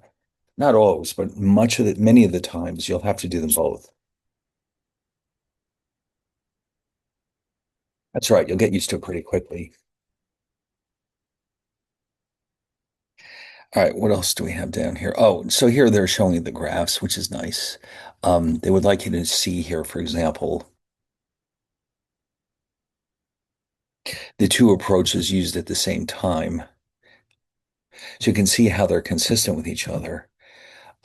Not always, but many of the times you'll have to do them both. That's right, you'll get used to it pretty quickly. All right, what else do we have down here? Oh, so here they're showing you the graphs, which is nice. They would like you to see here, for example, the two approaches used at the same time. So you can see how they're consistent with each other.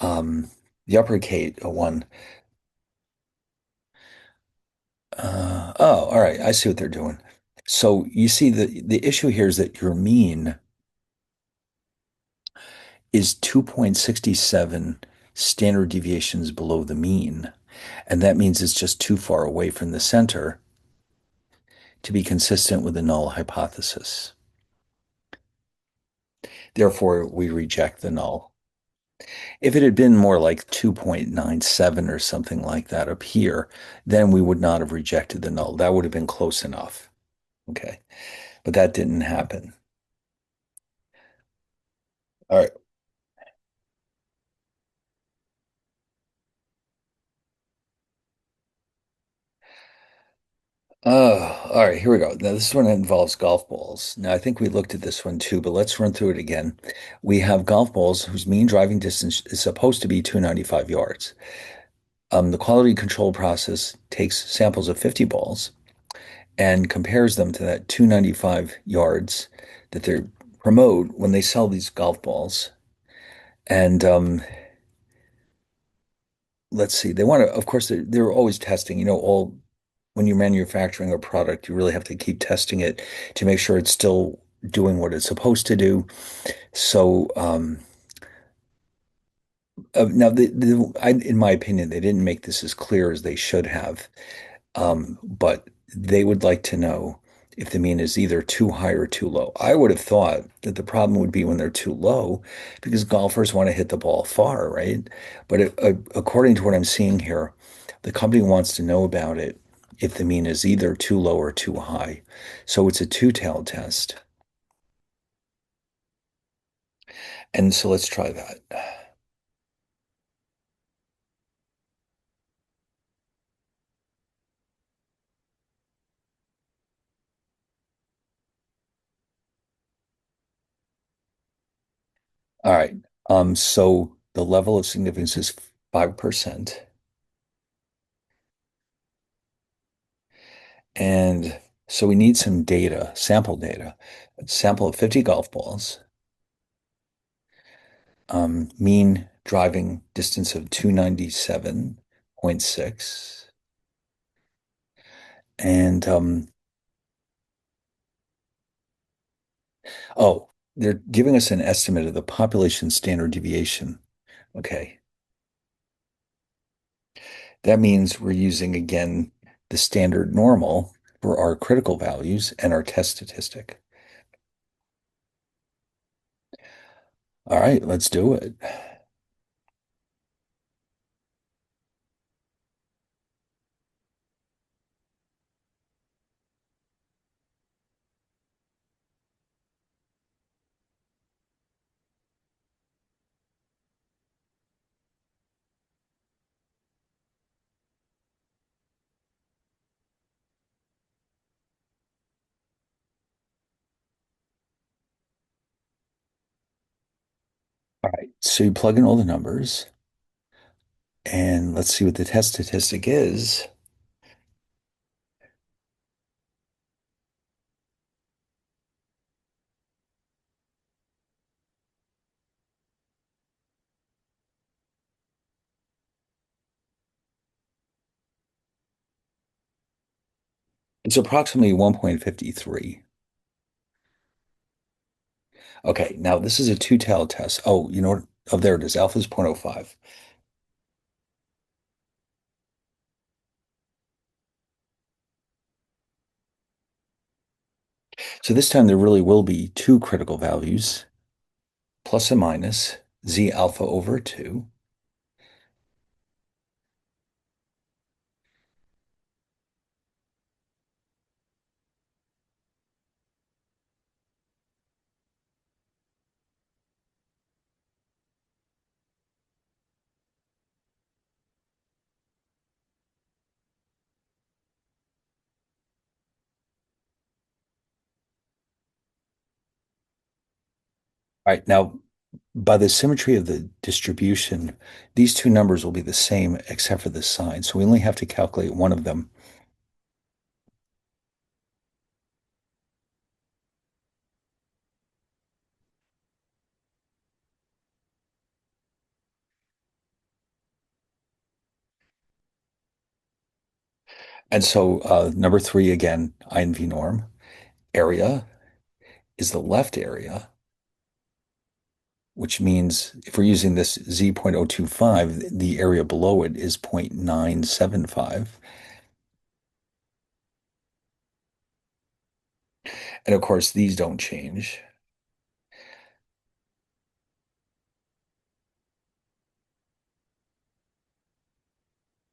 The uppercase one. Oh, all right. I see what they're doing. So you see the issue here is that your mean is 2.67 standard deviations below the mean. And that means it's just too far away from the center to be consistent with the null hypothesis. Therefore, we reject the null. If it had been more like 2.97 or something like that up here, then we would not have rejected the null. That would have been close enough. Okay. But that didn't happen. All right. All right, here we go. Now, this one involves golf balls. Now, I think we looked at this one too, but let's run through it again. We have golf balls whose mean driving distance is supposed to be 295 yards. The quality control process takes samples of 50 balls and compares them to that 295 yards that they promote when they sell these golf balls. And let's see, they want to, of course, they're always testing, all when you're manufacturing a product, you really have to keep testing it to make sure it's still doing what it's supposed to do. So now, in my opinion, they didn't make this as clear as they should have. But they would like to know if the mean is either too high or too low. I would have thought that the problem would be when they're too low because golfers want to hit the ball far, right? But according to what I'm seeing here, the company wants to know about it if the mean is either too low or too high. So it's a two-tailed test. And so let's try that. All right. So the level of significance is 5%. And so we need some data, sample data. A sample of 50 golf balls, mean driving distance of 297.6. And oh, they're giving us an estimate of the population standard deviation. Okay. That means we're using again the standard normal for our critical values and our test statistic. All right, let's do it. All right, so you plug in all the numbers and let's see what the test statistic is. It's approximately 1.53. Okay, now this is a two-tailed test. Oh, you know what? Oh, there it is. Alpha is 0.05. So this time there really will be two critical values, plus and minus Z alpha over 2. All right, now by the symmetry of the distribution, these two numbers will be the same except for the sign. So we only have to calculate one of them. And so number three, again, INV norm. Area is the left area, which means if we're using this Z.025, the area below it is 0.975. And of course, these don't change.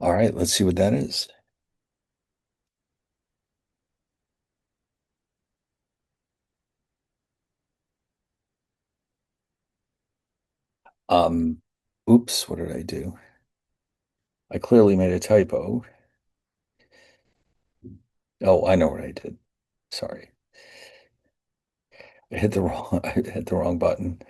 All right, let's see what that is. Um, Oops, what did I do? I clearly made a typo. Oh, I know what I did. Sorry. I hit the wrong button.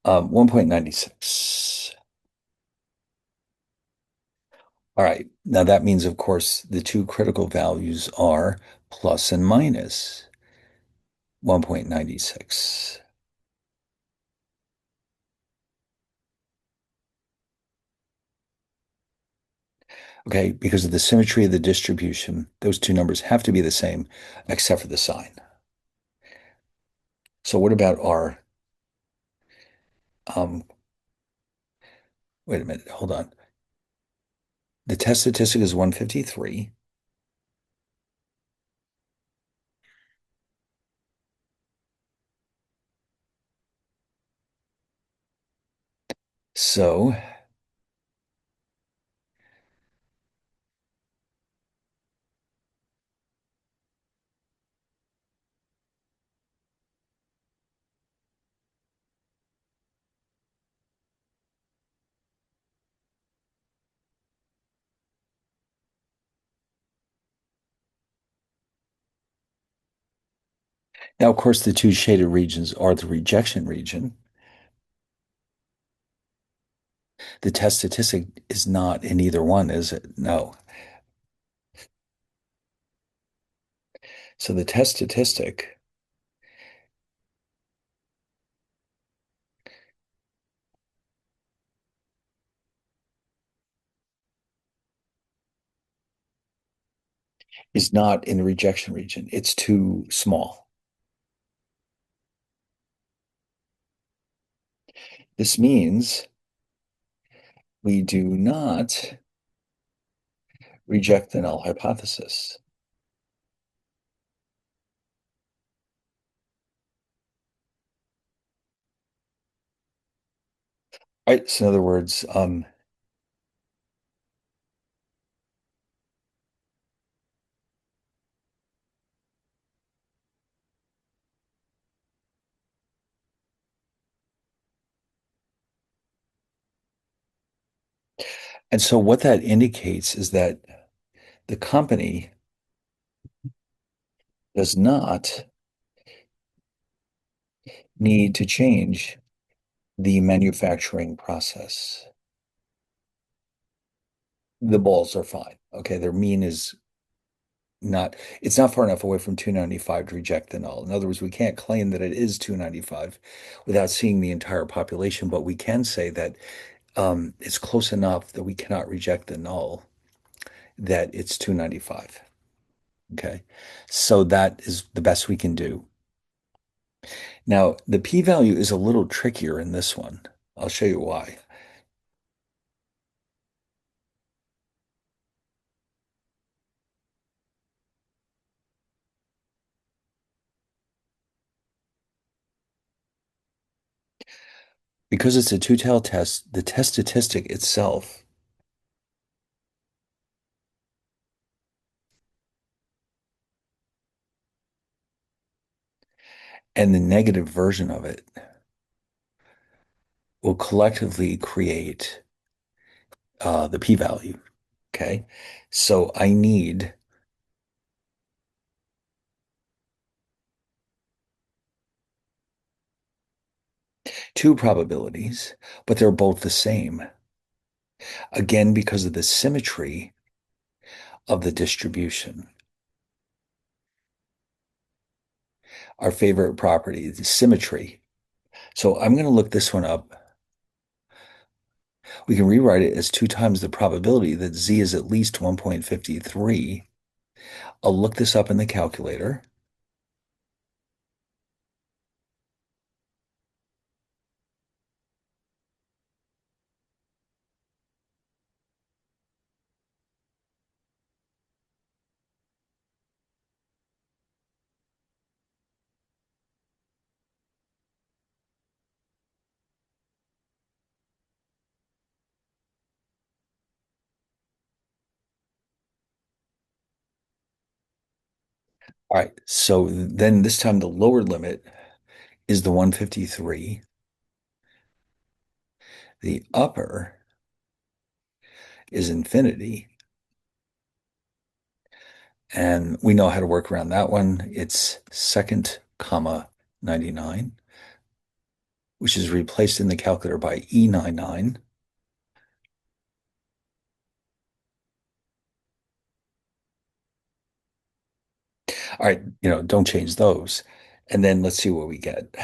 1.96. All right. Now that means, of course, the two critical values are plus and minus 1.96. Okay, because of the symmetry of the distribution, those two numbers have to be the same except for the sign. So what about our, um, wait a minute, hold on. The test statistic is 153. So now, of course, the two shaded regions are the rejection region. The test statistic is not in either one, is it? No. So the test statistic is not in the rejection region. It's too small. This means we do not reject the null hypothesis. Right. So in other words, and so what that indicates is that the company does not need to change the manufacturing process. The balls are fine. Okay, their mean is not, it's not far enough away from 295 to reject the null. In other words, we can't claim that it is 295 without seeing the entire population, but we can say that it's close enough that we cannot reject the null that it's 295. Okay, so that is the best we can do. Now, the p-value is a little trickier in this one. I'll show you why. Because it's a two-tailed test, the test statistic itself and the negative version of it will collectively create the p-value. Okay. So I need two probabilities, but they're both the same. Again, because of the symmetry of the distribution. Our favorite property is symmetry. So I'm going to look this one up. We can rewrite it as two times the probability that z is at least 1.53. I'll look this up in the calculator. All right. So then this time the lower limit is the 153. The upper is infinity. And we know how to work around that one. It's second comma 99, which is replaced in the calculator by E99. All right, don't change those. And then let's see what we get.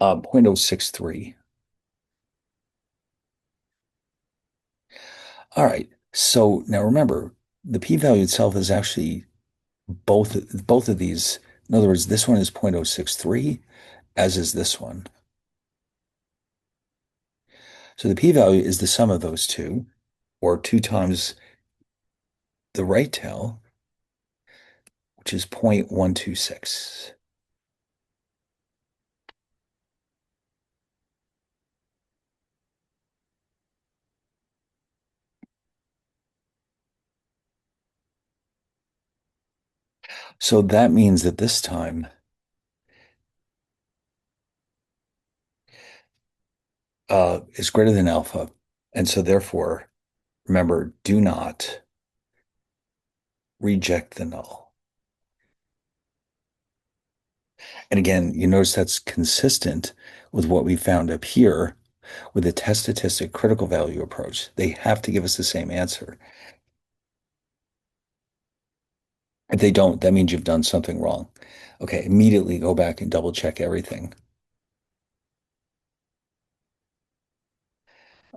0.063. All right. So now remember, the p-value itself is actually both of these. In other words, this one is 0.063, as is this one. So the p-value is the sum of those two, or two times the right tail, which is 0.126. So that means that this time is greater than alpha. And so therefore, remember, do not reject the null. And again, you notice that's consistent with what we found up here with the test statistic critical value approach. They have to give us the same answer. If they don't, that means you've done something wrong. Okay, immediately go back and double check everything.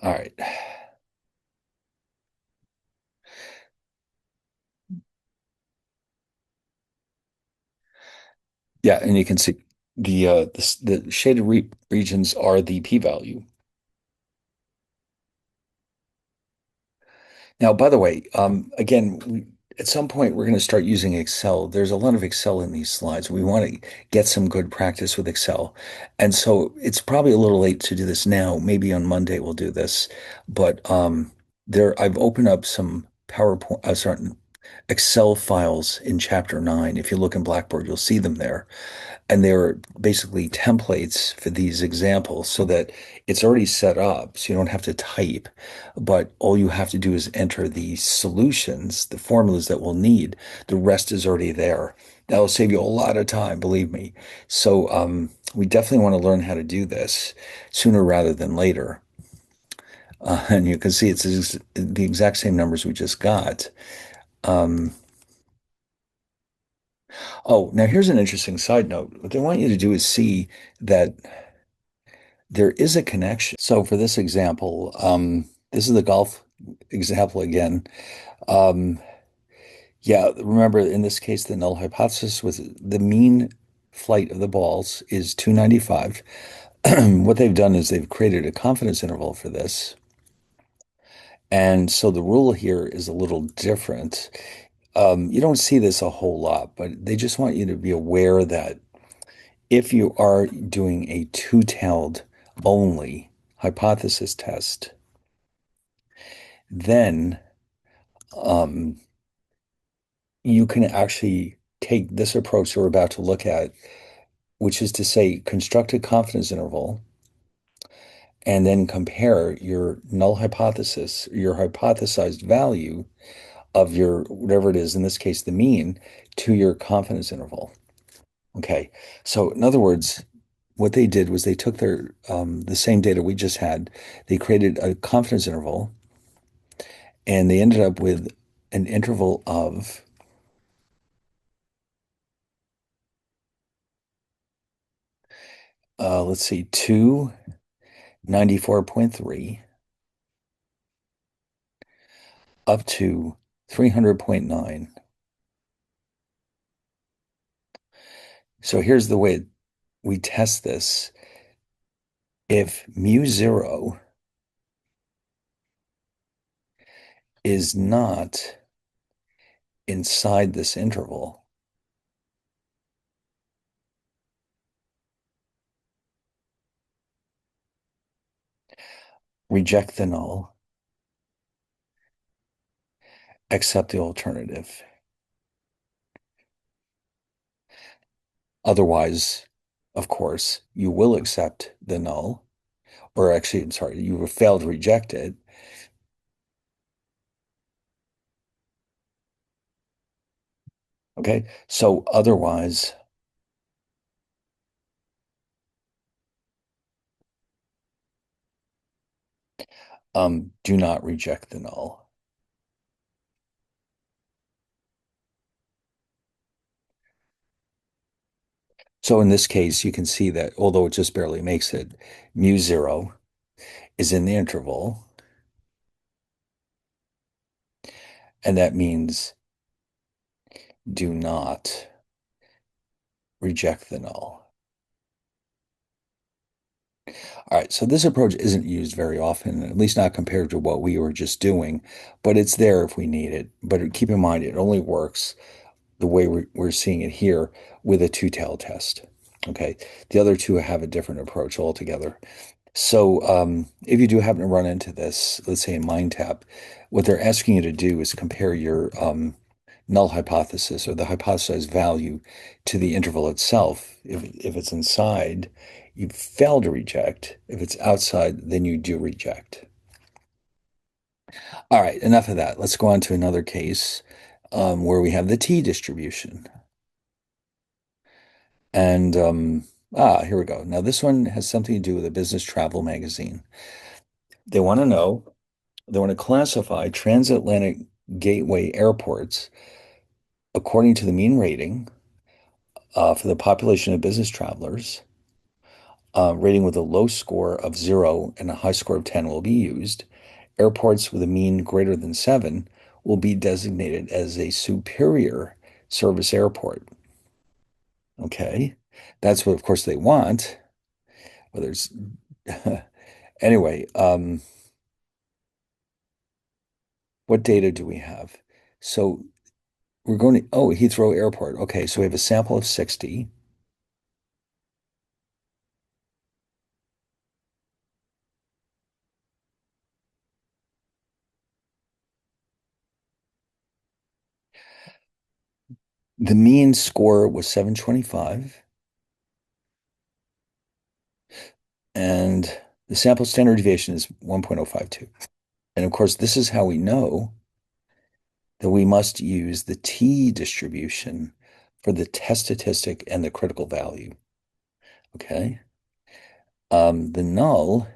All right. Yeah, and you can see the shaded re regions are the p-value. Now, by the way, again, at some point we're going to start using Excel. There's a lot of Excel in these slides. We want to get some good practice with Excel. And so it's probably a little late to do this now. Maybe on Monday we'll do this. But I've opened up some Excel files in chapter 9. If you look in Blackboard, you'll see them there. And they're basically templates for these examples so that it's already set up. So you don't have to type, but all you have to do is enter the solutions, the formulas that we'll need. The rest is already there. That'll save you a lot of time, believe me. So we definitely want to learn how to do this sooner rather than later. And you can see it's the exact same numbers we just got. Um, oh, now here's an interesting side note. What they want you to do is see that there is a connection. So for this example, this is the golf example again. Um, yeah, remember in this case, the null hypothesis was the mean flight of the balls is 295. What they've done is they've created a confidence interval for this. And so the rule here is a little different. You don't see this a whole lot, but they just want you to be aware that if you are doing a two-tailed only hypothesis test, then um, you can actually take this approach that we're about to look at, which is to say, construct a confidence interval and then compare your null hypothesis, your hypothesized value of your whatever it is, in this case, the mean, to your confidence interval. Okay. So in other words, what they did was they took the same data we just had, they created a confidence interval, and they ended up with an interval of let's see, 294.3 up to 300.9. So here's the way we test this. If mu0 is not inside this interval, reject the null, accept the alternative. Otherwise, of course, you will accept the null, or actually, I'm sorry, you will fail to reject it. Okay, so otherwise, do not reject the null. So in this case, you can see that although it just barely makes it, mu zero is in the interval, and that means do not reject the null. All right, so this approach isn't used very often, at least not compared to what we were just doing, but it's there if we need it. But keep in mind, it only works the way we're seeing it here with a two-tailed test. Okay, the other two have a different approach altogether. So if you do happen to run into this, let's say in MindTap, what they're asking you to do is compare your null hypothesis or the hypothesized value to the interval itself. If it's inside, you fail to reject. If it's outside, then you do reject. All right, enough of that. Let's go on to another case where we have the t distribution. And here we go. Now, this one has something to do with a business travel magazine. They want to know, they want to classify transatlantic gateway airports according to the mean rating for the population of business travelers. Rating with a low score of 0 and a high score of 10 will be used. Airports with a mean greater than 7 will be designated as a superior service airport. Okay. That's what, of course, they want. Well, there's anyway, what data do we have? So we're going to, oh, Heathrow Airport. Okay, so we have a sample of 60. The mean score was 725, and the sample standard deviation is 1.052. And of course, this is how we know that we must use the t distribution for the test statistic and the critical value. Okay. The null,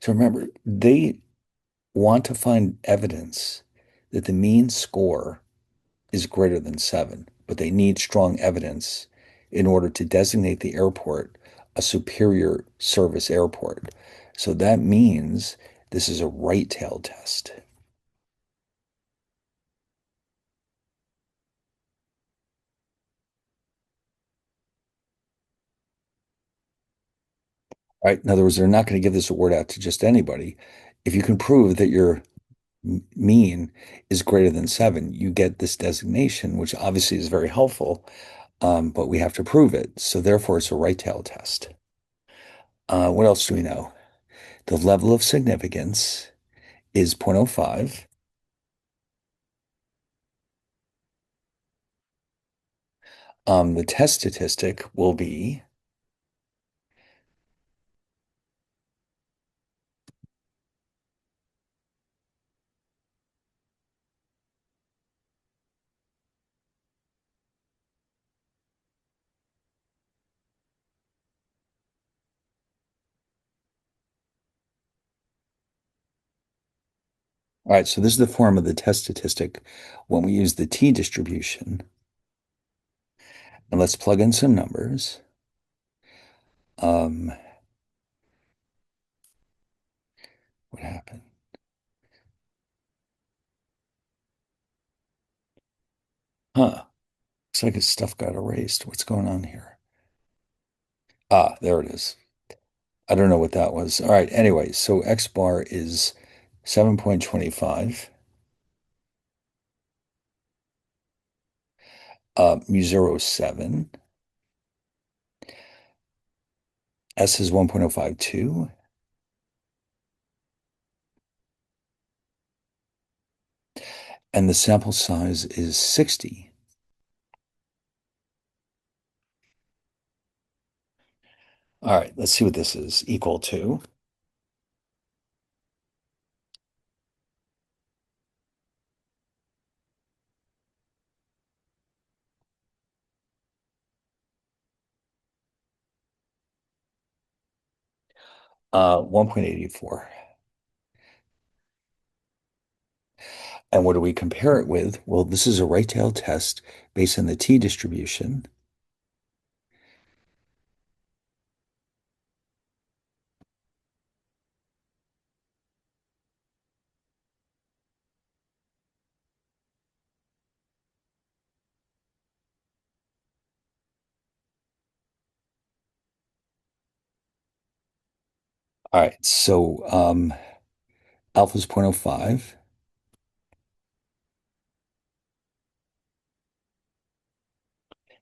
so remember, they want to find evidence that the mean score is greater than 7, but they need strong evidence in order to designate the airport a superior service airport. So that means this is a right tail test. Right? In other words, they're not going to give this award out to just anybody. If you can prove that your mean is greater than 7, you get this designation, which obviously is very helpful, but we have to prove it. So therefore, it's a right tail test. What else do we know? The level of significance is 0.05. The test statistic will be, all right, so this is the form of the test statistic when we use the t distribution. And let's plug in some numbers. Um, what happened? Huh. Looks like his stuff got erased. What's going on here? Ah, there it is. I don't know what that was. All right. Anyway, so X bar is 7.25. Mu 0 is 7. S is 1.052. and the sample size is 60. All right, let's see what this is equal to. 1.84. And what do we compare it with? Well, this is a right tail test based on the t distribution. All right, so alpha is 0.05.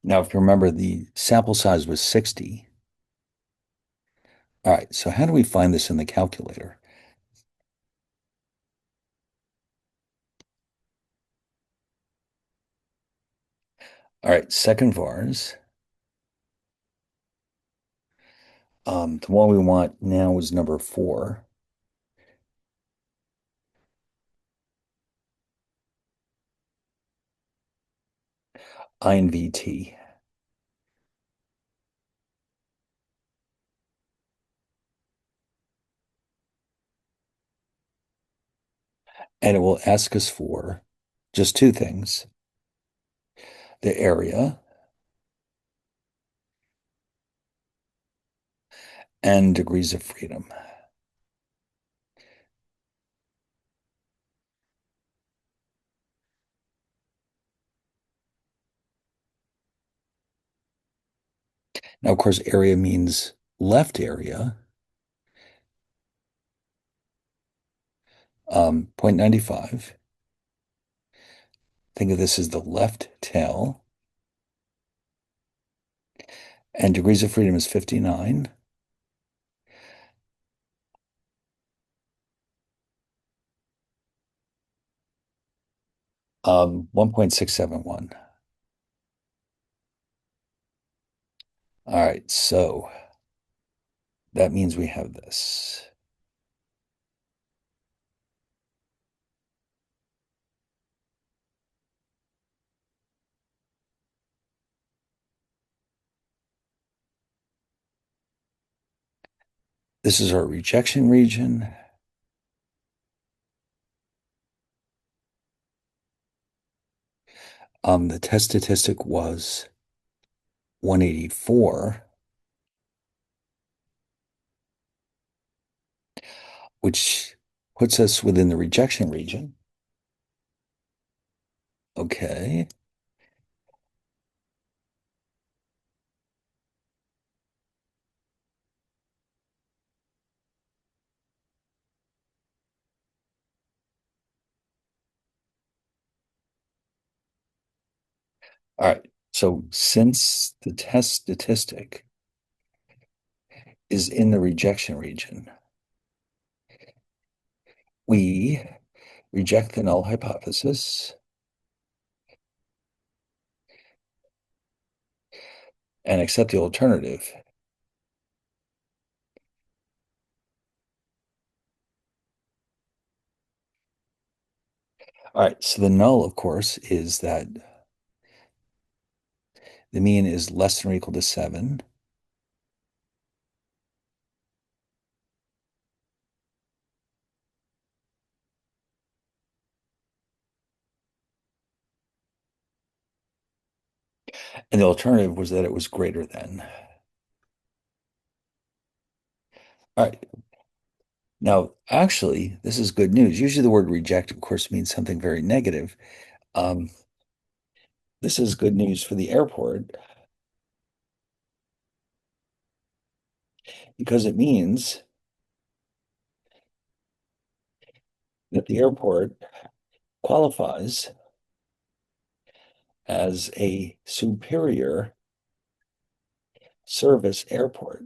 Now, if you remember, the sample size was 60. All right, so how do we find this in the calculator? All right, second vars. The one we want now is number 4. INVT. And it will ask us for just two things, the area and degrees of freedom. Now, of course, area means left area, 0.95. Think of this as the left tail. And degrees of freedom is 59. 1.671. All right, so that means we have this. This is our rejection region. The test statistic was 184, which puts us within the rejection region. Okay. All right. So since the test statistic is in the rejection region, we reject the null hypothesis and accept the alternative. All right. So the null, of course, is that the mean is less than or equal to 7. And the alternative was that it was greater than. All right. Now, actually, this is good news. Usually the word reject, of course, means something very negative. Um, this is good news for the airport because it means that the airport qualifies as a superior service airport.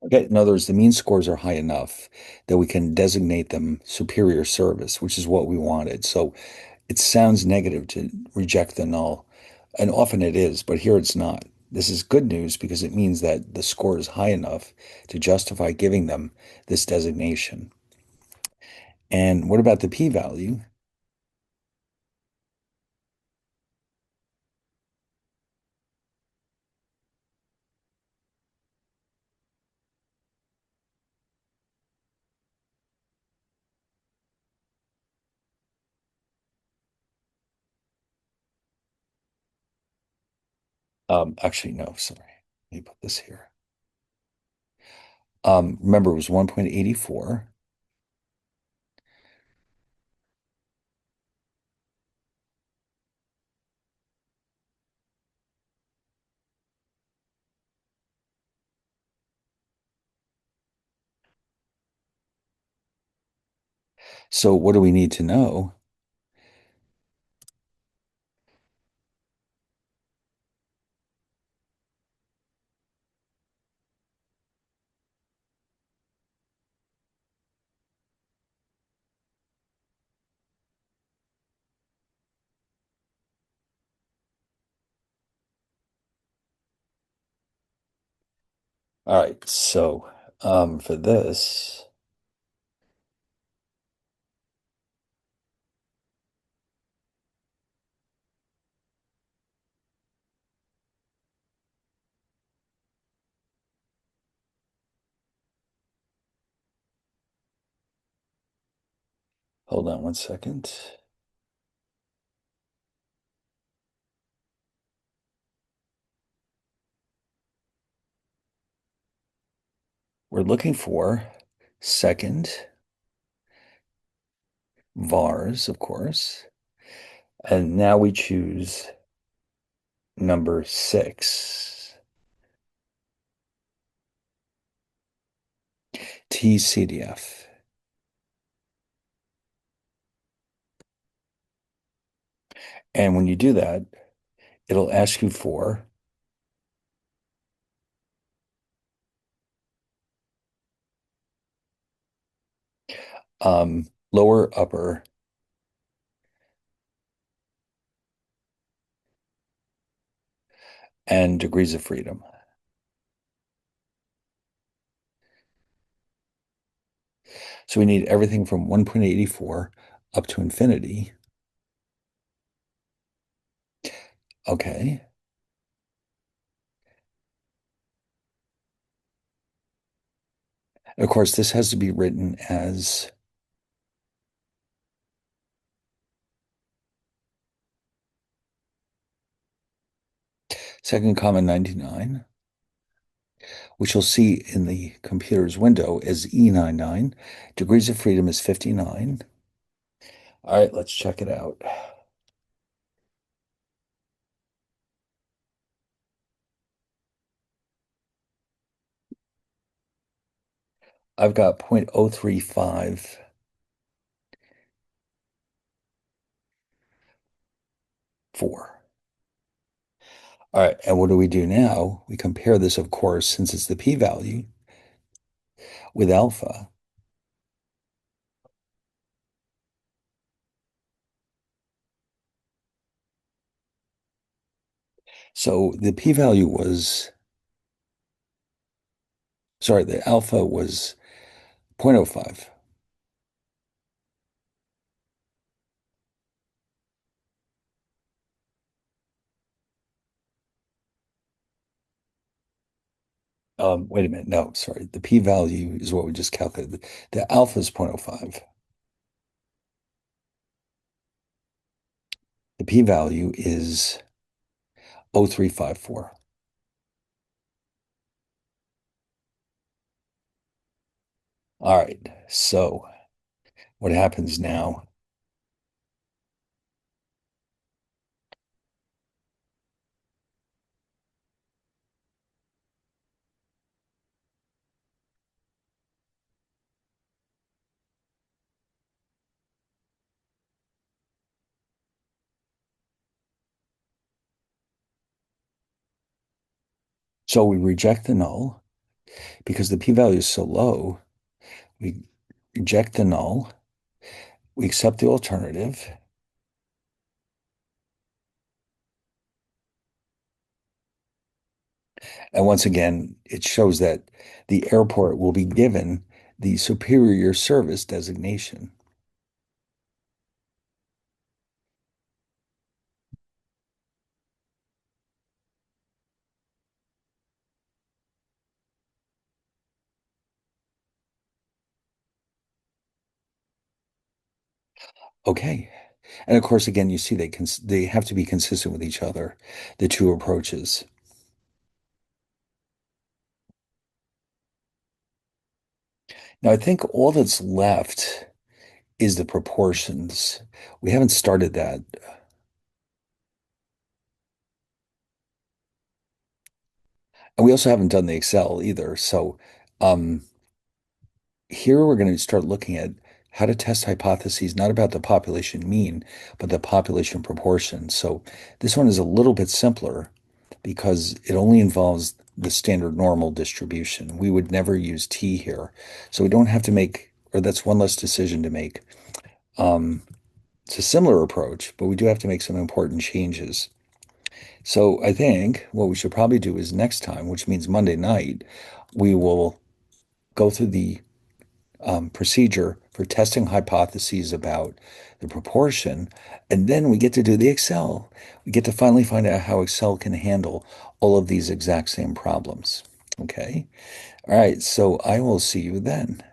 Okay, in other words, the mean scores are high enough that we can designate them superior service, which is what we wanted. So it sounds negative to reject the null, and often it is, but here it's not. This is good news because it means that the score is high enough to justify giving them this designation. And what about the p-value? Actually, no, sorry. Let me put this here. Remember, it was 1.84. So what do we need to know? All right, so for this, hold on one second. We're looking for second vars, of course. And now we choose number 6, TCDF. And when you do that, it'll ask you for lower, upper, and degrees of freedom. So we need everything from 1.84 up to infinity. Okay. Of course, this has to be written as second comma 99, which you'll see in the computer's window as E99. Degrees of freedom is 59. All right, let's check it out. I've got 0.035. Four. All right, and what do we do now? We compare this, of course, since it's the p-value, with alpha. So the p-value was, sorry, the alpha was 0.05. Wait a minute. No, sorry. The p-value is what we just calculated. The alpha is 0.05. The p-value is 0.0354. All right. So what happens now? So we reject the null. because the p-value is so low, we reject the null, we accept the alternative, and once again, it shows that the airport will be given the superior service designation. Okay. And of course, again, you see they have to be consistent with each other, the two approaches. Now, I think all that's left is the proportions. We haven't started that. And we also haven't done the Excel either. So um, here we're going to start looking at how to test hypotheses, not about the population mean, but the population proportion. So this one is a little bit simpler because it only involves the standard normal distribution. We would never use t here. So we don't have to make, or that's one less decision to make. Um, it's a similar approach, but we do have to make some important changes. So I think what we should probably do is next time, which means Monday night, we will go through the procedure for testing hypotheses about the proportion, and then we get to do the Excel. We get to finally find out how Excel can handle all of these exact same problems. Okay. All right. So I will see you then.